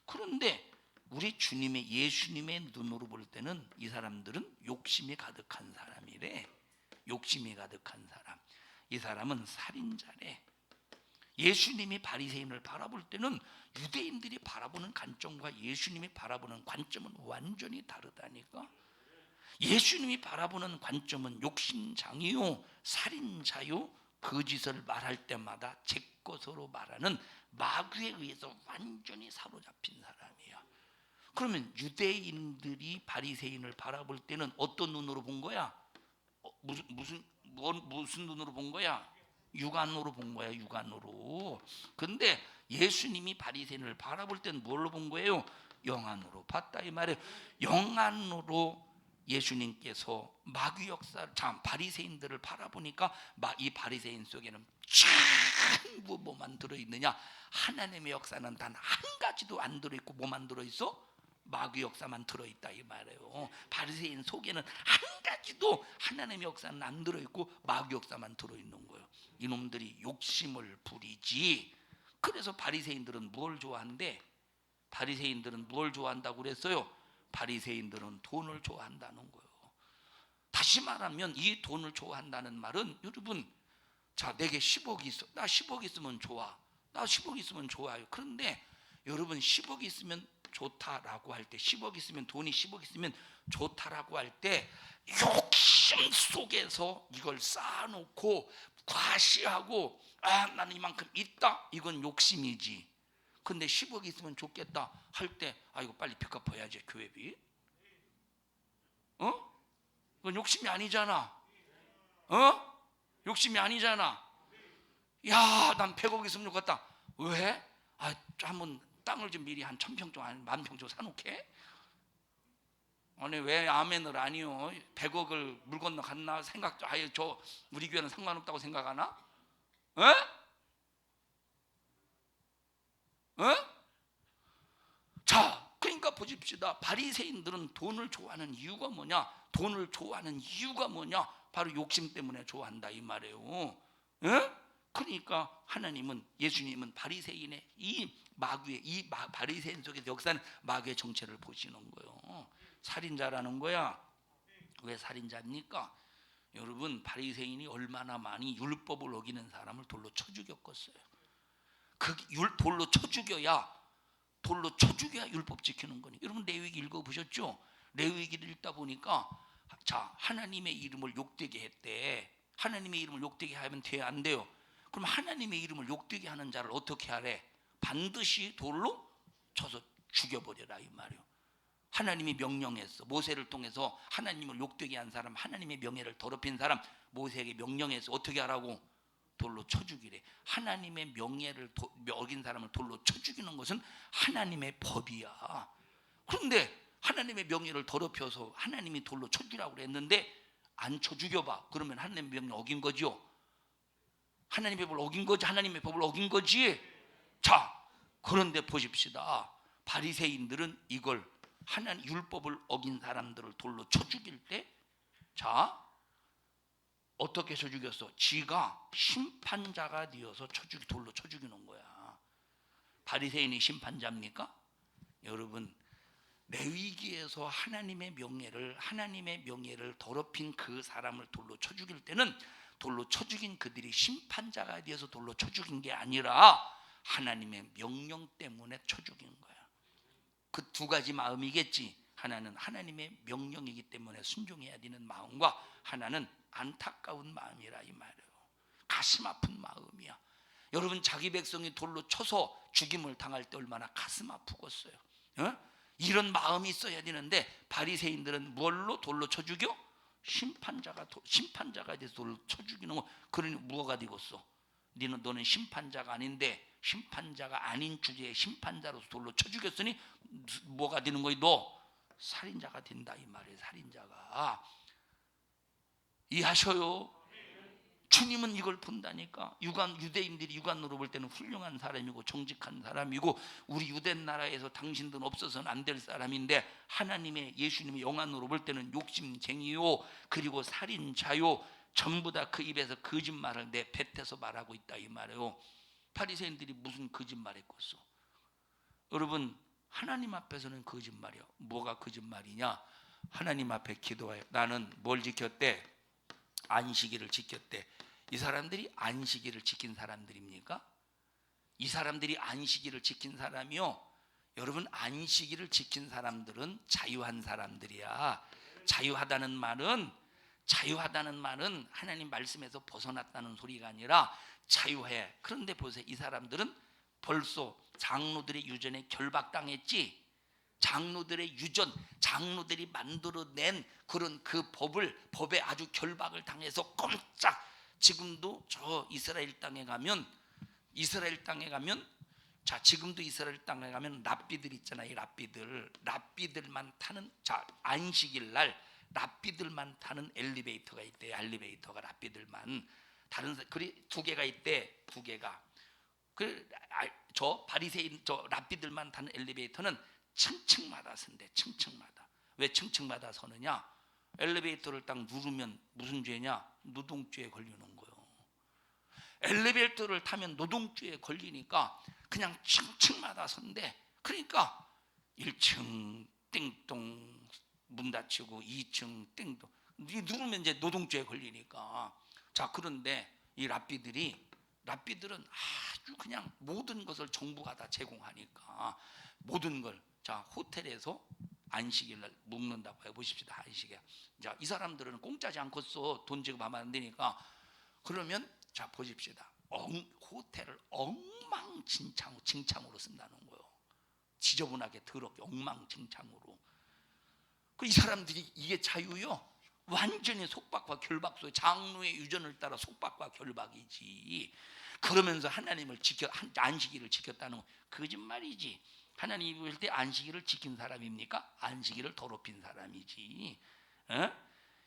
그런데 우리 주님의 예수님의 눈으로 볼 때는 이 사람들은 욕심이 가득한 사람이래. 욕심이 가득한 사람. 이 사람은 살인자래. 예수님이 바리새인을 바라볼 때는 유대인들이 바라보는 관점과 예수님이 바라보는 관점은 완전히 다르다니까. 예수님이 바라보는 관점은 욕심장이요 살인자요 거짓을 말할 때마다 제 것으로 말하는 마귀에 의해서 완전히 사로잡힌 사람이야. 그러면 유대인들이 바리새인을 바라볼 때는 어떤 눈으로 본 거야? 무슨 눈으로 본 거야? 육안으로 본 거야. 육안으로. 근데 예수님이 바리새인을 바라볼 때는 뭘로 본 거예요? 영안으로 봤다 이 말이에요. 영안으로 예수님께서 마귀 역사, 참 바리새인들을 바라보니까 이 바리새인 속에는 전부 뭐만 들어있느냐? 하나님의 역사는 단 한 가지도 안 들어있고 뭐만 들어있어? 마귀 역사만 들어있다 이 말이에요. 바리새인 속에는 한 가지도 하나님의 역사는 안 들어있고 마귀 역사만 들어있는 거예요. 이놈들이 욕심을 부리지. 그래서 바리새인들은 뭘 좋아한대? 바리새인들은 뭘 좋아한다고 그랬어요? 바리새인들은 돈을 좋아한다는 거예요. 다시 말하면 이 돈을 좋아한다는 말은, 여러분, 자 내게 10억이 있어. 나 10억 있으면 좋아. 나 10억 있으면 좋아요. 그런데 여러분 10억 있으면 좋다라고 할 때 10억 있으면 돈이 10억 있으면 좋다라고 할 때 욕심 속에서 이걸 쌓아놓고 과시하고 나는 이만큼 있다 이건 욕심이지. 근데 10억 있으면 좋겠다 할 때 이거 빨리 빚 갚아야지 교회비. 그건 욕심이 아니잖아. 욕심이 아니잖아. 야, 난 100억 있으면 좋겠다. 왜? 한번 땅을 좀 미리 한 1000평 정도, 한 10,000평 정도 사놓게? 아니 왜 아멘을 아니요? 100억을 물 건너 갔나 생각도 아예 저 우리 교회는 상관없다고 생각하나? 자, 그러니까 보십시다. 바리새인들은 돈을 좋아하는 이유가 뭐냐? 돈을 좋아하는 이유가 뭐냐? 바로 욕심 때문에 좋아한다 이 말이에요. 그러니까 하나님은, 예수님은 바리새인의 이 마귀의 이 바리새인 속에서 역사는 마귀의 정체를 보시는 거예요. 살인자라는 거야. 왜 살인자입니까? 여러분, 바리새인이 얼마나 많이 율법을 어기는 사람을 돌로 쳐 죽였겠어요. 돌로 쳐 죽여야 율법 지키는 거니. 여러분 레위기 읽어보셨죠? 레위기를 읽다 보니까 자, 하나님의 이름을 욕되게 했대. 하나님의 이름을 욕되게 하면 돼요, 안 돼요? 그럼 하나님의 이름을 욕되게 하는 자를 어떻게 하래? 반드시 돌로 쳐서 죽여버려라 이 말이에요. 하나님이 명령했어. 모세를 통해서 하나님을 욕되게 한 사람, 하나님의 명예를 더럽힌 사람, 모세에게 명령해서 어떻게 하라고? 돌로 쳐 죽이래. 하나님의 명예를 어긴 사람을 돌로 쳐 죽이는 것은 하나님의 법이야. 그런데 하나님의 명예를 더럽혀서 하나님이 돌로 쳐 죽이라고 그랬는데 안 쳐 죽여봐. 그러면 하나님의 명예 어긴 거죠. 하나님의 법을 어긴 거지. 하나님의 법을 어긴 거지. 자, 그런데 보십시다. 바리새인들은 이걸 하나님 율법을 어긴 사람들을 돌로 쳐 죽일 때, 자, 어떻게 쳐 죽였어? 지가 심판자가 되어서 돌로 쳐 죽이는 거야. 바리새인이 심판자입니까? 여러분, 레위기에서 하나님의 명예를 더럽힌 그 사람을 돌로 쳐 죽일 때는 돌로 쳐 죽인 그들이 심판자가 되어서 돌로 쳐 죽인 게 아니라 하나님의 명령 때문에 쳐 죽인 거야. 그 두 가지 마음이겠지. 하나는 하나님의 명령이기 때문에 순종해야 되는 마음과 하나는 안타까운 마음이라 이 말이에요. 가슴 아픈 마음이야. 여러분, 자기 백성이 돌로 쳐서 죽임을 당할 때 얼마나 가슴 아프겠어요. 이런 마음이 있어야 되는데 바리새인들은 뭘로 돌로 쳐 죽여? 심판자가 돼서 돌로 쳐 죽이는 거. 그러니 뭐가 되겠어? 너는 심판자가 아닌데 심판자가 아닌 주제에 심판자로서 돌로 쳐 죽였으니 뭐가 되는 거야? 너 살인자가 된다 이 말이에요. 살인자가. 이해하셔요? 주님은 이걸 본다니까. 유대인들이 육안으로 볼 때는 훌륭한 사람이고 정직한 사람이고 우리 유대 나라에서 당신들은 없어서는 안 될 사람인데 하나님의 예수님의 영안으로 볼 때는 욕심쟁이요 그리고 살인자요 전부 다 그 입에서 거짓말을 내뱉어서 말하고 있다 이 말이에요. 바리새인들이 무슨 거짓말했겠어? 여러분, 하나님 앞에서는 거짓말이야. 뭐가 거짓말이냐? 하나님 앞에 기도해요. 나는 뭘 지켰대? 안식일을 지켰대. 이 사람들이 안식일을 지킨 사람들입니까? 이 사람들이 안식일을 지킨 사람이요. 여러분, 안식일을 지킨 사람들은 자유한 사람들이야. 자유하다는 말은 하나님 말씀에서 벗어났다는 소리가 아니라 자유해. 그런데 보세요. 이 사람들은 벌써 장로들의 유전에 결박당했지. 장로들의 유전, 장로들이 만들어낸 그런 그 법에 아주 결박을 당해서 꼼짝. 지금도 저 이스라엘 땅에 가면 자, 지금도 이스라엘 땅에 가면 랍비들 있잖아요. 랍비들만 타는, 자, 안식일 날 랍비들만 타는 엘리베이터가 있대요. 엘리베이터가 랍비들만. 두 개가 있대. 두 개가. 저 바리새인 랍비들만 타는 엘리베이터는 층층마다 선대. 층층마다. 왜 층층마다 서느냐? 엘리베이터를 딱 누르면 무슨 죄냐? 노동죄에 걸리는 거예요. 엘리베이터를 타면 노동죄에 걸리니까 그냥 층층마다 선대. 그러니까 1층 띵동 문 닫히고 2층 띵동 누르면 이제 노동죄에 걸리니까. 자, 그런데 이 랍비들은 아주 그냥 모든 것을 정부가 다 제공하니까 모든 걸. 자, 호텔에서 안식일날 묵는다고 해보십시다. 안식일. 자, 이 사람들은 공짜지 않겠어. 돈 지급하면 안 되니까. 그러면 자 보십시다. 호텔을 엉망진창으로 쓴다는 거예요. 지저분하게 더럽게 엉망진창으로. 이 사람들이 이게 자유요? 완전히 속박과 결박 속에 장로의 유전을 따라 속박과 결박이지. 그러면서 하나님을 안식일을 지켰다는 거 거짓말이지. 하나님이 볼 때 안식일을 지킨 사람입니까? 안식일을 더럽힌 사람이지.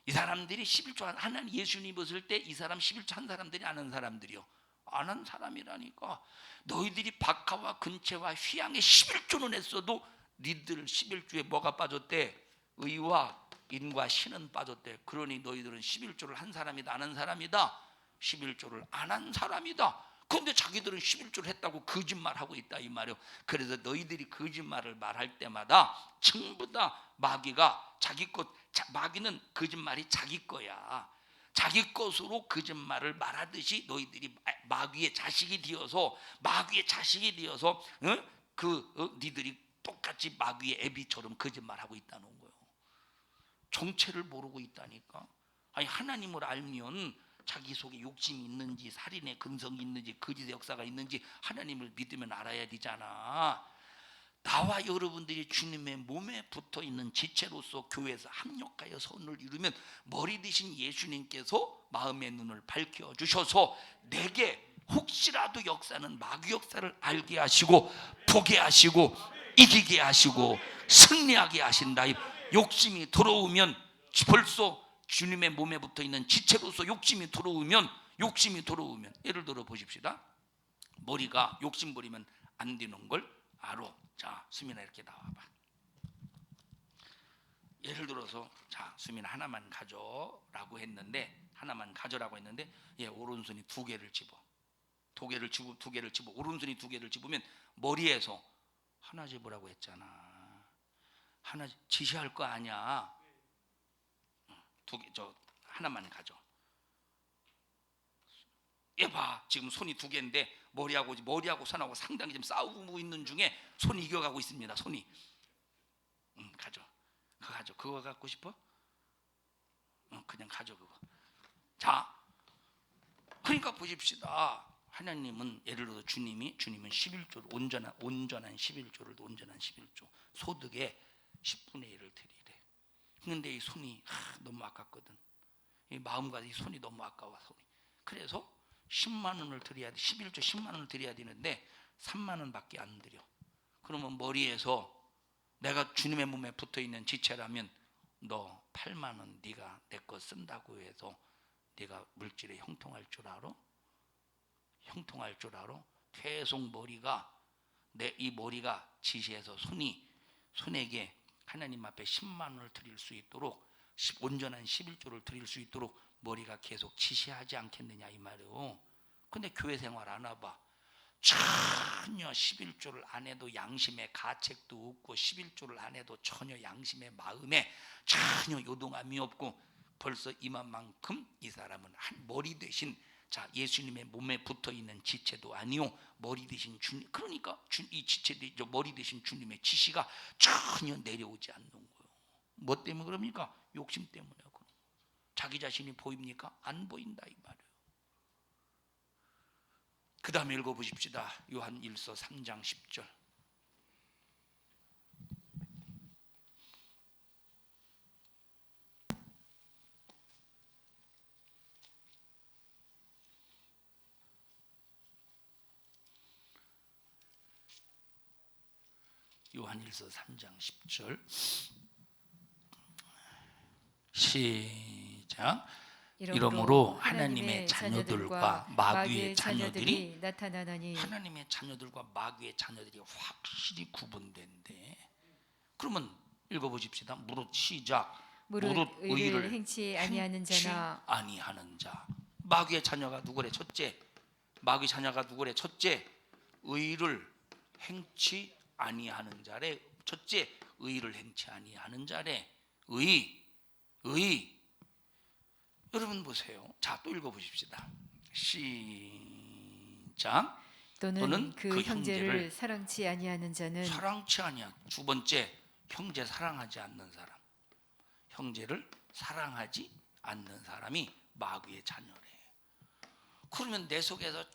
이 사람들이 11조 하나님 예수님 봤을 때 이 사람 11조 한 사람들이 안 한 사람들이요. 안 한 사람이라니까. 너희들이 박하와 근체와 휘양에 11조는 했어도 니들 11조에 뭐가 빠졌대? 의와 인과 신은 빠졌대. 그러니 너희들은 11조를 한 사람이다 안 한 사람이다? 11조를 안 한 사람이다. 그런데 자기들은 11조를 했다고 거짓말하고 있다 이 말이요. 그래서 너희들이 거짓말을 말할 때마다 전부 다 마귀가 자기 것, 마귀는 거짓말이 자기 거야. 자기 것으로 거짓말을 말하듯이 너희들이 마귀의 자식이 되어서 니들이 똑같이 마귀의 애비처럼 거짓말하고 있다는 거예요. 정체를 모르고 있다니까. 아니 하나님을 알면 자기 속에 욕심이 있는지 살인의 근성이 있는지 거짓의 역사가 있는지 하나님을 믿으면 알아야 되잖아. 나와 여러분들이 주님의 몸에 붙어있는 지체로서 교회에서 합력하여 선을 이루면 머리 되신 예수님께서 마음의 눈을 밝혀주셔서 내게 혹시라도 역사는 마귀 역사를 알게 하시고 보게 하시고 이기게 하시고 승리하게 하신다. 욕심이 들어오면 벌써 주님의 몸에 붙어있는 지체로서 욕심이 들어오면 예를 들어 보십시다. 머리가 욕심 부리면 안 되는 걸 알아. 자, 수민아 이렇게 나와봐. 예를 들어서 자, 수민아 하나만 가져라고 했는데 얘 오른손이 두 개를 집어. 두 개를 집어. 오른손이 두 개를 집으면 머리에서 하나 집으라고 했잖아. 하나 지시할 거 아니야. 하나만 가져. 얘 봐, 지금 손이 두 개인데 머리하고 손하고 상당히 지금 싸우고 있는 중에 손이 이겨가고 있습니다. 손이. 가져. 그거 갖고 싶어? 그냥 가져 그거. 자, 그러니까 보십시다. 하나님은 예를 들어 주님은 11조를 온전한 11조 소득의 10분의 1을 드리래. 그런데 이 손이 너무 아깝거든. 이 마음과 이 손이 너무 아까워. 그래서 10만 원을 드려야 돼. 11조 10만 원을 드려야 되는데 3만 원밖에 안 드려. 그러면 머리에서 내가 주님의 몸에 붙어있는 지체라면 너 8만 원 네가 내 거 쓴다고 해서 네가 물질에 형통할 줄 알아? 계속 이 머리가 지시해서 손에게 하나님 앞에 10만 원을 드릴 수 있도록 온전한 11조를 드릴 수 있도록 머리가 계속 지시하지 않겠느냐 이 말이에요. 근데 교회 생활 안 와봐. 전혀 11조를 안 해도 양심의 가책도 없고 11조를 안 해도 전혀 양심의 마음에 전혀 요동함이 없고 벌써 이만큼 이 사람은 한 머리 대신 자 예수님의 몸에 붙어있는 지체도 아니요 머리 대신 주님. 그러니까 이 지체들이 머리 대신 주님의 지시가 전혀 내려오지 않는 거예요. 뭐 때문에 그럽니까? 욕심 때문에. 자기 자신이 보입니까? 안 보인다 이 말이에요. 그 다음에 읽어보십시다. 요한 1서 3장 10절. 요한 1서 3장 10절 시작. 이러므로 하나님의 자녀들과 마귀의 자녀들이 나타나나니 하나님의 자녀들과 마귀의 자녀들이 확실히 구분된대. 그러면 읽어보십시다. 무릇 시작. 무릇 의를 행치 아니하는 자나 아니하는 자. 마귀의 자녀가 누구래? 첫째. 마귀 자녀가 누구래? 첫째. 의를 행치 아니하는 자래. 첫째. 의를 행치 아니하는 자래. 의. 여러분 보세요. 자, 또 읽어보십시다. 시작. 또는 그 형제를 사랑치 아니하는 자는 사랑치 아니야. 두 번째, 형제 사랑하지 않는 사람. 형제를 사랑하지 않는 사람이 마귀의 자녀래. 그러면 내 속에서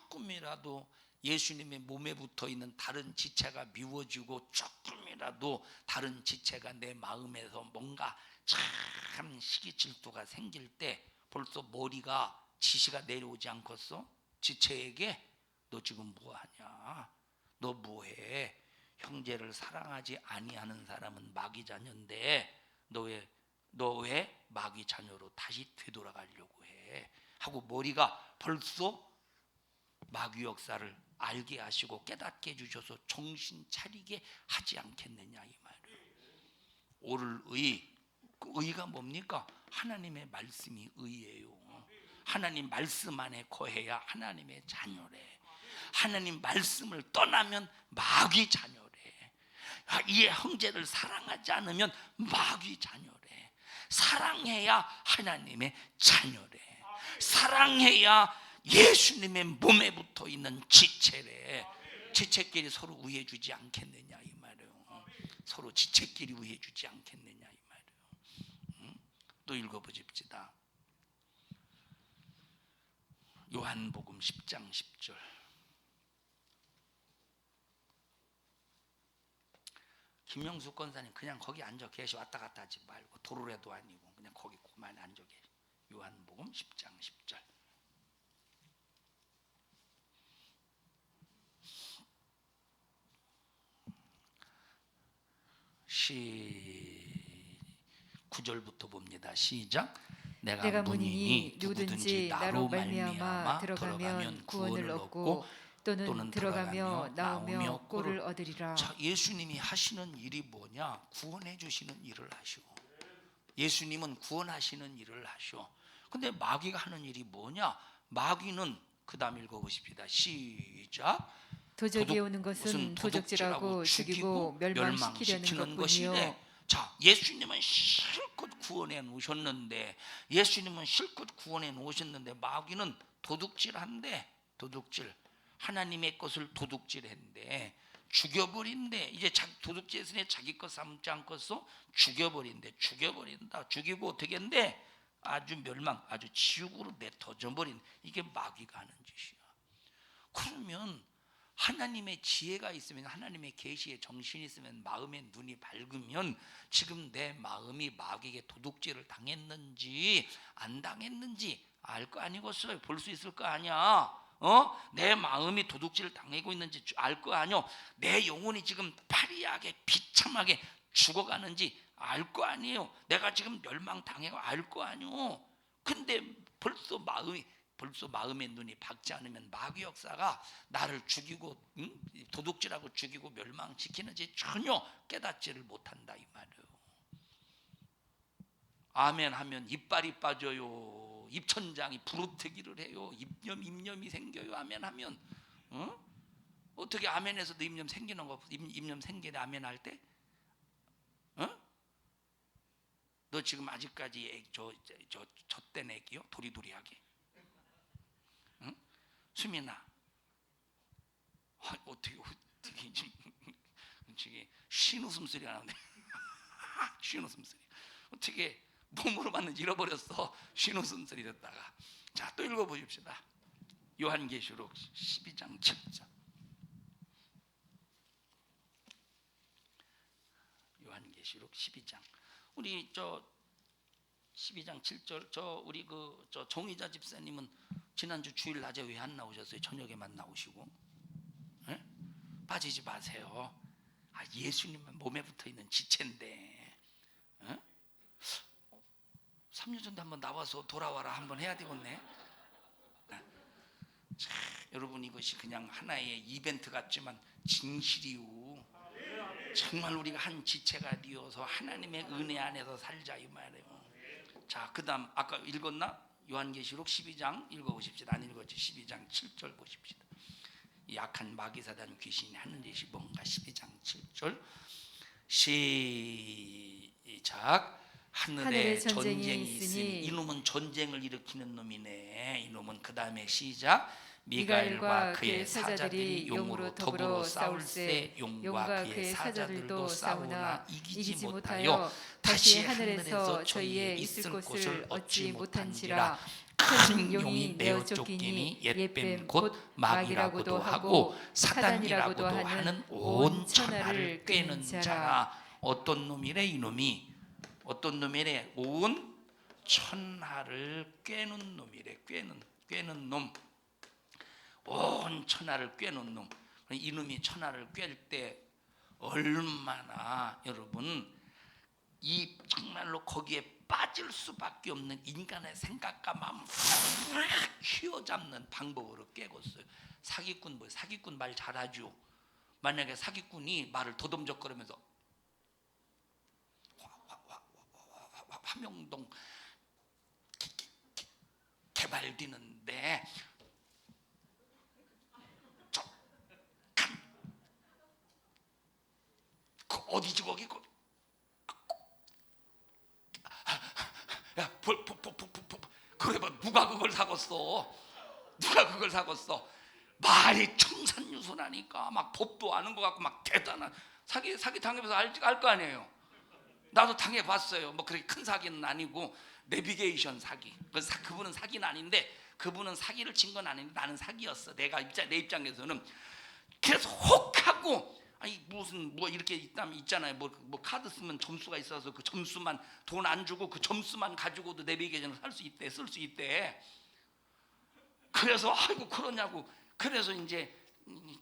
조금이라도 예수님의 몸에 붙어 있는 다른 지체가 미워지고 조금이라도 다른 지체가 내 마음에서 뭔가 참 시기 질투가 생길 때 벌써 머리가 지시가 내려오지 않겠어? 지체에게 너 지금 뭐하냐? 너 뭐해? 형제를 사랑하지 아니하는 사람은 마귀 자녀인데 너 왜 마귀 자녀로 다시 되돌아가려고 해? 하고 머리가 벌써 마귀 역사를 알게 하시고 깨닫게 해주셔서 정신 차리게 하지 않겠느냐 이 말이에요. 오를 의, 그 의가 뭡니까? 하나님의 말씀이 의예요. 하나님 말씀 안에 거해야 하나님의 자녀래. 하나님 말씀을 떠나면 마귀 자녀래. 이 형제를 사랑하지 않으면 마귀 자녀래. 사랑해야 하나님의 자녀래. 사랑해야 예수님의 몸에 붙어 있는 지체래. 지체끼리 서로 우애해 주지 않겠느냐 이 말이에요. 서로 지체끼리 우애해 주지 않겠느냐 이 말이에요. 또 읽어보십시다. 요한복음 10장 10절. 김명수 권사님 그냥 거기 앉아 계시. 왔다 갔다 하지 말고 도로래도 아니고 그냥 거기 그만 앉아 계시. 요한복음 10장 10절. 시 9절부터 봅니다. 시작. 내가 문이니 누구든지 나로 말미암아 들어가면 구원을 얻고 또는 들어가며 나오며 꼴을 얻으리라. 자, 예수님이 하시는 일이 뭐냐? 구원해 주시는 일을 하시오. 예수님은 구원하시는 일을 하시오. 근데 마귀가 하는 일이 뭐냐? 마귀는 그 다음 읽어보십시다. 시작. 도적이 오는 것은 도적질하고 죽이고 멸망시키려는 것뿐이요. 자, 예수님은 실컷 구원해 놓으셨는데 마귀는 도둑질한데 도둑질. 하나님의 것을 도둑질했는데 죽여버린대. 이제 도둑질했으니 자기 것 삼지 않겠어? 죽여버린다. 죽이고 어떻게 한대? 아주 멸망, 아주 지옥으로 내터져 버린. 이게 마귀가 하는 짓이야. 그러면 하나님의 지혜가 있으면, 하나님의 계시에 정신이 있으면, 마음의 눈이 밝으면 지금 내 마음이 마귀에게 도둑질을 당했는지 안 당했는지 알 거 아니겠어요? 볼 수 있을 거 아니야. 내 마음이 도둑질을 당하고 있는지 알 거 아니요. 내 영혼이 지금 파리하게 비참하게 죽어가는지 알 거 아니에요. 내가 지금 멸망당하고 알 거 아니요. 근데 벌써 마음의 눈이 밝지 않으면 마귀 역사가 나를 죽이고 도둑질하고 죽이고 멸망시키는지 전혀 깨닫지를 못한다 이 말이에요. 아멘 하면 이빨이 빠져요. 입천장이 부르트기를 해요. 입념이 생겨요. 아멘 하면 어떻게 아멘에서도 입념 생기는 거? 입념 생기네 아멘 할 때? 너 지금 아직까지 젖된 애기요? 도리도리하게. 수민아, 어떻게 쉰 웃음소리가 나오네. 쉰 웃음소리. 어떻게 몸으로 봤는지 잃어버렸어. 쉰 웃음소리 듣다가. 자, 또 읽어보십시다. 요한계시록 12장 7절. 요한계시록 12장. 우리 12장 7절 우리 정의자 집사님은 지난주 주일 낮에 왜 안 나오셨어요? 저녁에만 나오시고. 네? 빠지지 마세요. 예수님은 몸에 붙어있는 지체인데 3년 전에 한번 나와서 돌아와라 한번 해야 되겠네. 자, 여러분 이것이 그냥 하나의 이벤트 같지만 진실이요. 정말 우리가 한 지체가 되어서 하나님의 은혜 안에서 살자 이 말이에요. 자, 그 다음 아까 읽었나? 요한계시록 12장 읽어보십시다. 안 읽었지? 12장 7절 보십시다. 약한 마귀사단 귀신이 하는 짓이 뭔가. 12장 7절 시작. 하늘에 전쟁이 있으니 이놈은 전쟁을 일으키는 놈이네. 이놈은 그 다음에 시작. 미가엘과 그의 사자들이 용으로 더불어 싸울세 용과 그의 사자들도 싸우나 이기지 못하여 다시 하늘에서 저희의 있을 곳을 얻지 못한지라. 큰 용이 내어 쫓기니 옛뱀 곧 마귀라고도 하고 사단이라고도 하는 온 천하를 꿰는 자라. 어떤 놈이래 이놈이? 어떤 놈이래? 온 천하를 꿰는 놈이래. 꿰는 놈. 온 천하를 꿰는 놈. 이놈이 천하를 꿰 때 얼마나 여러분 이 정말로 거기에 빠질 수밖에 없는 인간의 생각과 마음을 휘어잡는 방법으로 꿰었어요. 사기꾼 뭐 사기꾼 말 잘하죠. 만약에 사기꾼이 말을 더듬적거리면서 화명동 개발되는데 그 어디지 거기 야 그래 봐 누가 그걸 사겠어? 누가 그걸 사겠어? 말이 청산유수라니까 막 법도 아는 것 같고 막 대단한 사기 당해봐서 알 거 아니에요. 나도 당해봤어요. 뭐 그렇게 큰 사기는 아니고 내비게이션 사기. 그분은 사기는 아닌데 그분은 사기를 친 건 아닌데 나는 사기였어. 내 입장에서는 그래서 혹하고 아니 무슨 뭐 이렇게 있잖아요. 뭐 카드 쓰면 점수가 있어서 그 점수만 돈 안 주고 그 점수만 가지고도 내비게이션을 쓸 수 있대. 그래서 아이고 그러냐고. 그래서 이제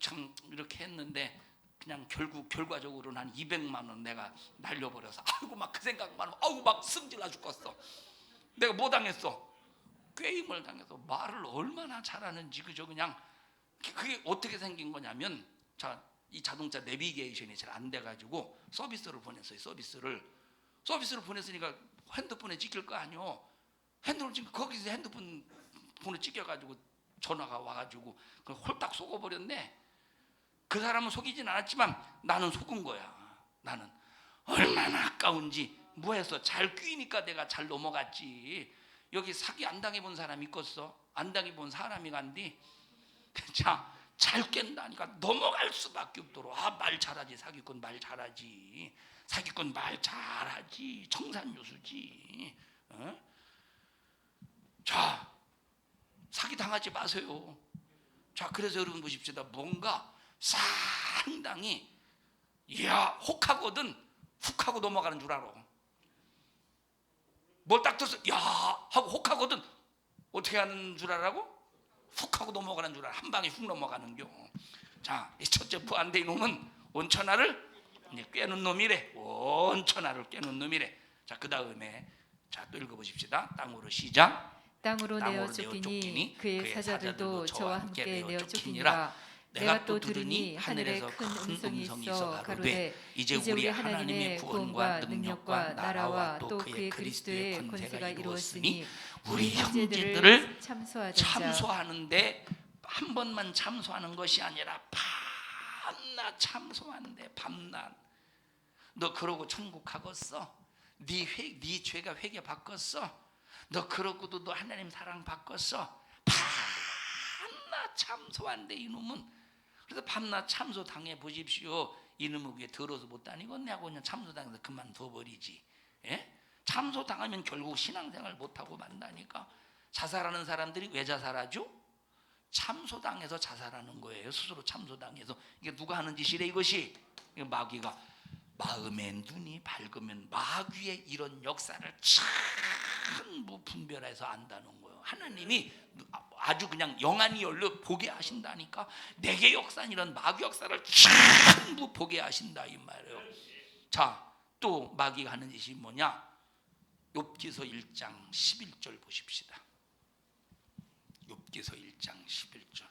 참 이렇게 했는데 그냥 결과적으로는 한 200만 원 내가 날려버려서 아이고 막 그 생각만 하고 아이고 막 승질나 죽겠어. 내가 뭐 당했어? 꾀임을 당해서 말을 얼마나 잘하는지 그저 그냥 그게 어떻게 생긴 거냐면 이 자동차 내비게이션이 잘 안 돼가지고 서비스를 보냈어요. 서비스를 보냈으니까 핸드폰에 찍힐 거 아니요. 핸드폰 찍 거기서 핸드폰을 찍혀가지고 전화가 와가지고 홀딱 속아버렸네. 그 사람은 속이진 않았지만 나는 속은 거야. 나는 얼마나 아까운지 뭐해서 잘 끼니까 내가 잘 넘어갔지. 여기 사기 안 당해본 사람 있겠어? 안 당해본 사람이 간디. 자, 잘 깬다니까 넘어갈 수밖에 없도록. 말 잘하지. 사기꾼 말 잘하지. 사기꾼 말 잘하지. 청산유수지. 어? 자, 사기 당하지 마세요. 자, 그래서 여러분 보십시다. 뭔가 상당히 혹하거든 훅 하고 넘어가는 줄 알아. 뭘 딱 들어서 하고 혹하거든 어떻게 하는 줄 알아고? 훅 하고 넘어가는 줄 알아. 한 방에 훅 넘어가는 겨. 자, 이 첫째 부안대 놈은 온 천하를 꿰는 놈이래. 온 천하를 꿰는 놈이래. 자, 그 다음에 또 읽어보십시다. 땅으로 시작. 땅으로 내어 쫓기니 그의 사자들도 저와 함께 내어 쫓기니라. 내가 또 들으니 하늘에 큰 음성이 있어 가로되 이제 우리 하나님의 구원과 능력과 나라와 또 그의 그리스도의 권세가 이루었으니 우리 형제들을 참소하는데 한 번만 참소하는 것이 아니라 밤낮 참소하는데 밤낮. 너 그러고 천국 가겠어? 네 죄가 회개 바꿨어? 너 그러고도 너 하나님 사랑 바꿨어? 밤낮 참소한데 이놈은. 그래서 밤낮 참소 당해 보십시오. 이놈의 귀에 들어서 못 다니겠네 하고 그냥 참소 당해서 그만둬 버리지. 예? 참소 당하면 결국 신앙생활 못 하고 만다니까. 자살하는 사람들이 왜 자살하죠? 참소 당해서 자살하는 거예요. 스스로 참소 당해서. 이게 누가 하는 짓이래 이것이? 마귀가. 마음의 눈이 밝으면 마귀의 이런 역사를 전부 분별해서 안다는 거예요. 하나님이 아주 그냥 영안이 열려 보게 하신다니까. 내게 역사는 이런 마귀 역사를 전부 보게 하신다 이 말이에요. 자, 또 마귀가 하는 짓이 뭐냐? 욥기서 1장 11절 보십시다. 욥기서 1장 11절.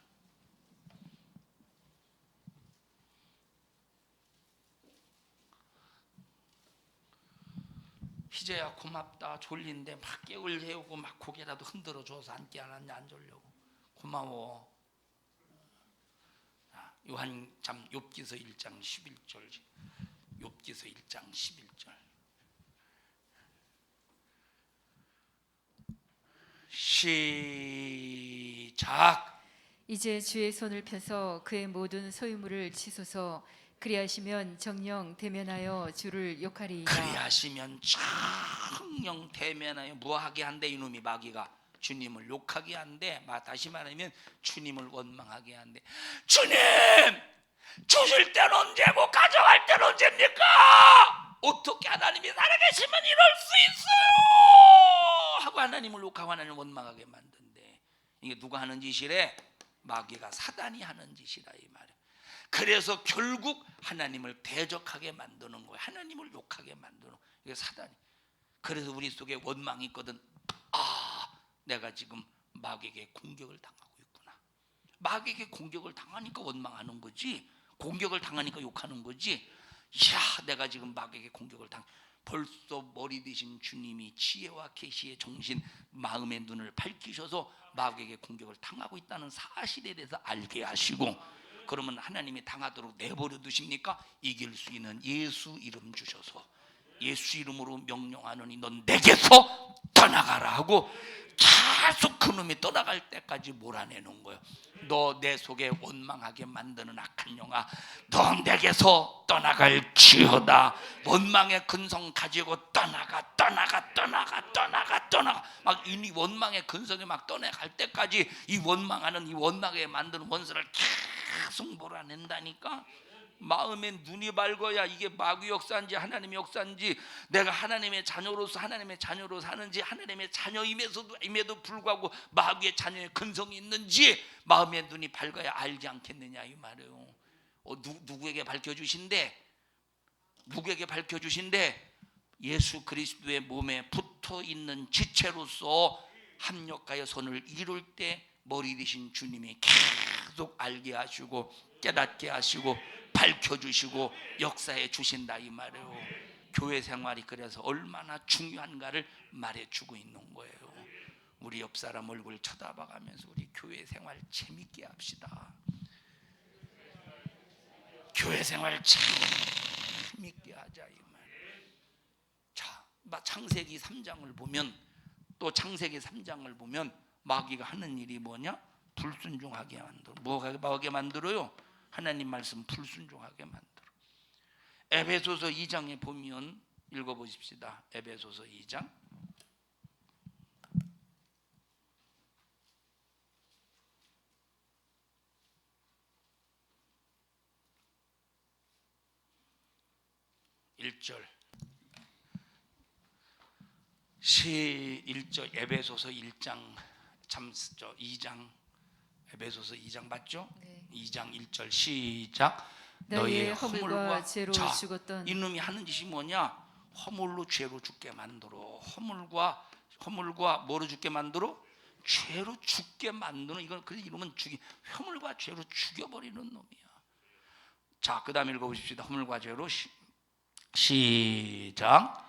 희재야 고맙다. 졸린데 막 깨울 재우고 막 고개라도 흔들어 줘서 앉게 안 앉냐 안 졸려고. 고마워. 욥기서 1장 11절. 욥기서 1장 11절. 시작. 이제 주의 손을 펴서 그의 모든 소유물을 치소서. 그리하시면 정령 대면하여 주를 욕하리이다. 그리하시면 정령 대면하여 뭐하게 한대? 이놈이 마귀가 주님을 욕하게 한대. 다시 말하면 주님을 원망하게 한대. 주님 주실 때는 언제고 가져갈 때는 언제입니까? 어떻게 하나님이 살아계시면 이럴 수 있어요? 하고 하나님을 욕하고 하나님을 원망하게 만든대. 이게 누가 하는 짓이래? 마귀가, 사단이 하는 짓이라 이 말이야. 그래서 결국 하나님을 대적하게 만드는 거예요. 하나님을 욕하게 만드는 거예요. 이게 사단이. 그래서 우리 속에 원망이 있거든. 내가 지금 마귀에게 공격을 당하고 있구나. 마귀에게 공격을 당하니까 원망하는 거지, 공격을 당하니까 욕하는 거지. 야, 내가 지금 마귀에게 공격을 벌써 머리 되신 주님이 지혜와 계시의 정신, 마음의 눈을 밝히셔서 마귀에게 공격을 당하고 있다는 사실에 대해서 알게 하시고, 그러면 하나님이 당하도록 내버려 두십니까? 이길 수 있는 예수 이름 주셔서 예수 이름으로 명령하노니 넌 내게서 떠나가라 하고 계속 그놈이 떠나갈 때까지 몰아내는 거예요. 너 내 속에 원망하게 만드는 악한 영아, 너 내게서 떠나갈지어다. 원망의 근성 가지고 떠나가 막 이 원망의 근성이 막 떠나갈 때까지 이 원망하는, 이 원망에 만드는 원수를 계속 몰아낸다니까. 마음에 눈이 밝아야 이게 마귀 역사인지 하나님의 역사인지, 내가 하나님의 자녀로서 하나님의 자녀로 사는지, 하나님의 자녀임에도 불구하고 마귀의 자녀의 근성이 있는지 마음의 눈이 밝아야 알지 않겠느냐 이 말이에요. 누구에게 밝혀주신대? 누구에게 밝혀주신대? 예수 그리스도의 몸에 붙어있는 지체로서 합력하여 손을 이룰 때 머리 되신 주님이 계속 알게 하시고 깨닫게 하시고 밝혀주시고 역사해 주신다 이 말이에요. 교회 생활이 그래서 얼마나 중요한가를 말해주고 있는 거예요. 우리 옆 사람 얼굴 쳐다봐가면서 우리 교회 생활 재밌게 합시다. 교회 생활 재밌게 하자 이 말이에요. 자, 창세기 3장을 보면, 또 창세기 3장을 보면 마귀가 하는 일이 뭐냐? 불순종하게 만들어. 뭐하게 만들어요? 하나님 말씀 불순종하게 만들어. 에베소서 2장에 보면 읽어보십시다. 에베소서 2장 1절 1절 에베소서 1장 2장 에베소서 2장 맞죠? 네. 2장 1절 시작. 너희의 허물과 죄로 죽었던. 이놈이 하는 짓이 뭐냐? 허물로 죄로 죽게 만들어. 허물과 뭐로 죽게 만들어? 죄로 죽게 만드는. 이건 그래서 이놈은 허물과 죄로 죽여버리는 놈이야. 자, 그 다음 읽어보십시다. 허물과 죄로 시작.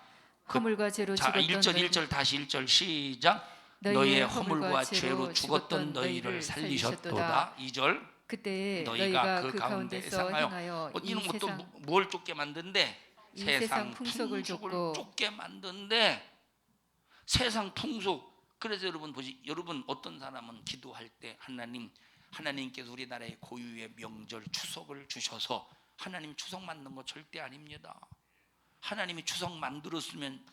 허물과 죄로 죽었던 1절 다시 1절 시작. 너희의 허물과 죄로 죽었던 너희를 살리셨도다. 2절 그때 너희가 그 가운데서 행하여 이런 것도 뭘 쫓게 만든데? 세상 풍속을 쫓게 만든데. 세상 풍속. 그래서 여러분 보시, 여러분 어떤 사람은 기도할 때 하나님께서 우리나라의 고유의 명절 추석을 주셔서, 하나님 추석 만든 거 절대 아닙니다. 하나님이 추석 만들었으면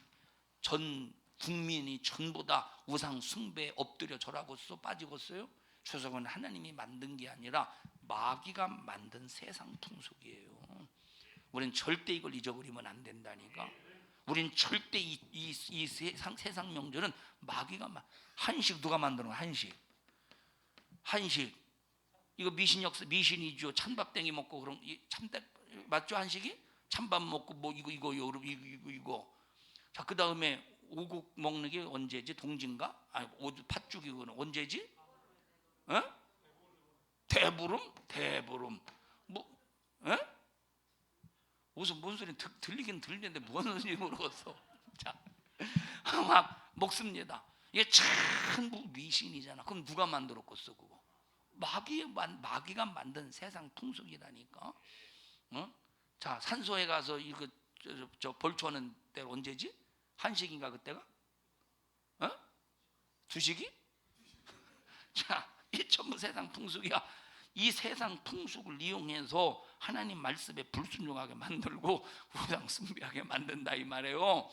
전 국민이 전부 다 우상 숭배에 엎드려 절하겠어? 빠지겠어요? 추석은 하나님이 만든 게 아니라 마귀가 만든 세상 풍속이에요. 우린 절대 이걸 잊어버리면 안 된다니까. 우린 절대 이 세상 명절은 마귀가 한식 누가 만드는 거야? 한식 이거 미신이죠. 찬밥땡이 먹고 그럼 참닭 맞죠? 한식이 찬밥 먹고 뭐 이거. 자, 그 다음에 오국 먹는 게 언제지? 동진가? 아니 팥죽이고는 언제지? 대보름. 뭐? 무슨 뭔 소리 들리긴 들리는데 무슨 소리인지 모르겠어. 자, 막 먹습니다. 이게 전부 미신이잖아. 그럼 누가 만들었겠어 그거? 마귀가 만든 세상 풍속이라니까. 자, 산소에 가서 이거 저 벌초하는 때가 언제지? 한식인가 그때가? 두식이? 자, 이게 전부 세상 풍속이야. 이 세상 풍속을 이용해서 하나님 말씀에 불순종하게 만들고 우상 숭배하게 만든다 이 말이에요.